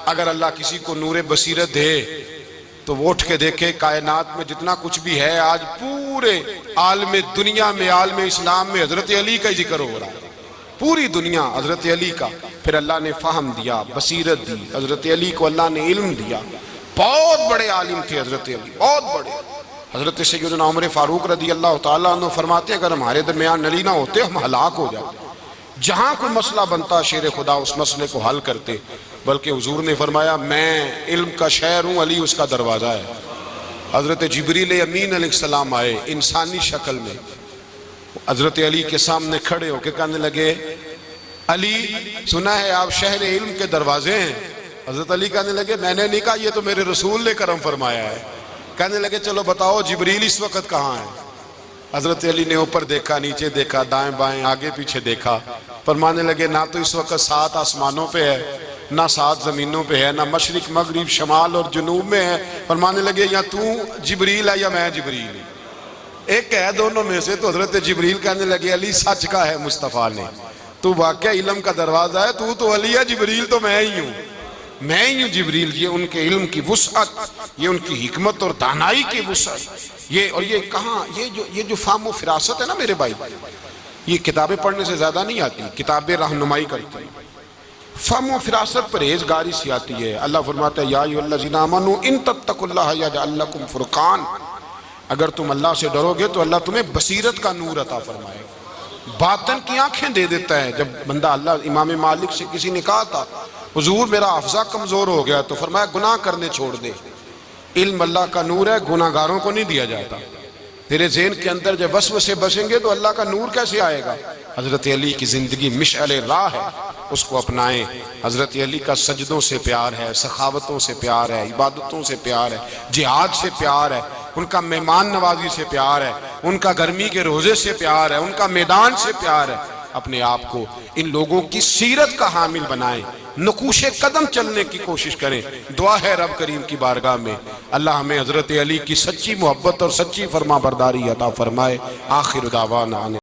Speaker 1: اگر اللہ کسی کو نور بصیرت دے تو وہ اٹھ کے دیکھے کائنات میں جتنا کچھ بھی ہے، آج پورے عالم دنیا میں، عالم اسلام میں حضرت علی کا ہی ذکر ہو رہا ہے۔ پوری دنیا حضرت علی کا۔ پھر اللہ نے فہم دیا، بصیرت دی، حضرت علی کو اللہ نے علم دیا۔ بہت بڑے عالم تھے حضرت علی، بہت بڑے۔ حضرت سیدنا عمر فاروق رضی اللہ تعالیٰ عنہ فرماتے ہیں اگر ہمارے درمیان علی نہ ہوتے ہم ہلاک ہو جاتے۔ جہاں کوئی مسئلہ بنتا شیر خدا اس مسئلے کو حل کرتے، بلکہ حضور نے فرمایا میں علم کا شہر ہوں، علی اس کا دروازہ ہے۔ حضرت جبریل امین علیہ السلام آئے انسانی شکل میں، حضرت علی کے سامنے کھڑے ہو کے کہنے لگے علی سنا ہے آپ شہر علم کے دروازے ہیں۔ حضرت علی کہنے لگے میں نے نہیں کہا، یہ تو میرے رسول نے کرم فرمایا ہے۔ کہنے لگے چلو بتاؤ جبریل اس وقت کہاں ہے؟ حضرت علی نے اوپر دیکھا، نیچے دیکھا، دائیں بائیں، آگے پیچھے دیکھا، فرمانے لگے نہ تو اس وقت 7 آسمانوں پہ ہے، نہ 7 زمینوں پہ ہے، نہ مشرق مغرب شمال اور جنوب میں ہے۔ فرمانے لگے یا تو جبریل ہے یا میں جبریل ہوں، ایک ہے دونوں میں سے۔ تو حضرت جبریل کہنے لگے علی سچ کا ہے مصطفیٰ نے، تو واقعہ علم کا دروازہ ہے، تو علی ہے، جبریل تو میں ہی ہوں، میں ہی ہوں جبریل۔ یہ ان کے علم کی وسعت، یہ ان کی حکمت اور دانائی کی وسعت، یہ کہاں یہ جو فہم و فراست ہے نا میرے بھائی، یہ کتابیں پڑھنے سے زیادہ نہیں آتی، کتابیں رہنمائی کرتی ہیں۔ فہم و فراست پرہیزگاری سے آتی ہے۔ اللہ فرماتا ہے یا ایھا الذین آمنوا ان تتقوا اللہ یجعل لکم فرقان، اگر تم اللہ سے ڈرو گے تو اللہ تمہیں بصیرت کا نور عطا فرمائے گا، باطن کی آنکھیں دے دیتا ہے۔ جب بندہ اللہ امام مالک سے کسی نے کہا تھا حضور میرا حافظہ کمزور ہو گیا، تو فرمایا گناہ کرنے چھوڑ دے، علم اللہ کا نور ہے، گناہ گاروں کو نہیں دیا جاتا۔ تیرے ذہن کے اندر جب وسوسے بسیں گے تو اللہ کا نور کیسے آئے گا؟ حضرت علی کی زندگی مشعل راہ ہے، اس کو اپنائیں۔ حضرت علی کا سجدوں سے پیار ہے، سخاوتوں سے پیار ہے، عبادتوں سے پیار ہے، جہاد سے پیار ہے، ان کا مہمان نوازی سے پیار ہے، ان کا گرمی کے روزے سے پیار ہے، ان کا میدان سے پیار ہے۔ اپنے آپ کو ان لوگوں کی سیرت کا حامل بنائیں، نقوش قدم چلنے کی کوشش کریں۔ دعا ہے رب کریم کی بارگاہ میں اللہ ہمیں حضرت علی کی سچی محبت اور سچی فرما برداری عطا فرمائے۔ آخر دعوانا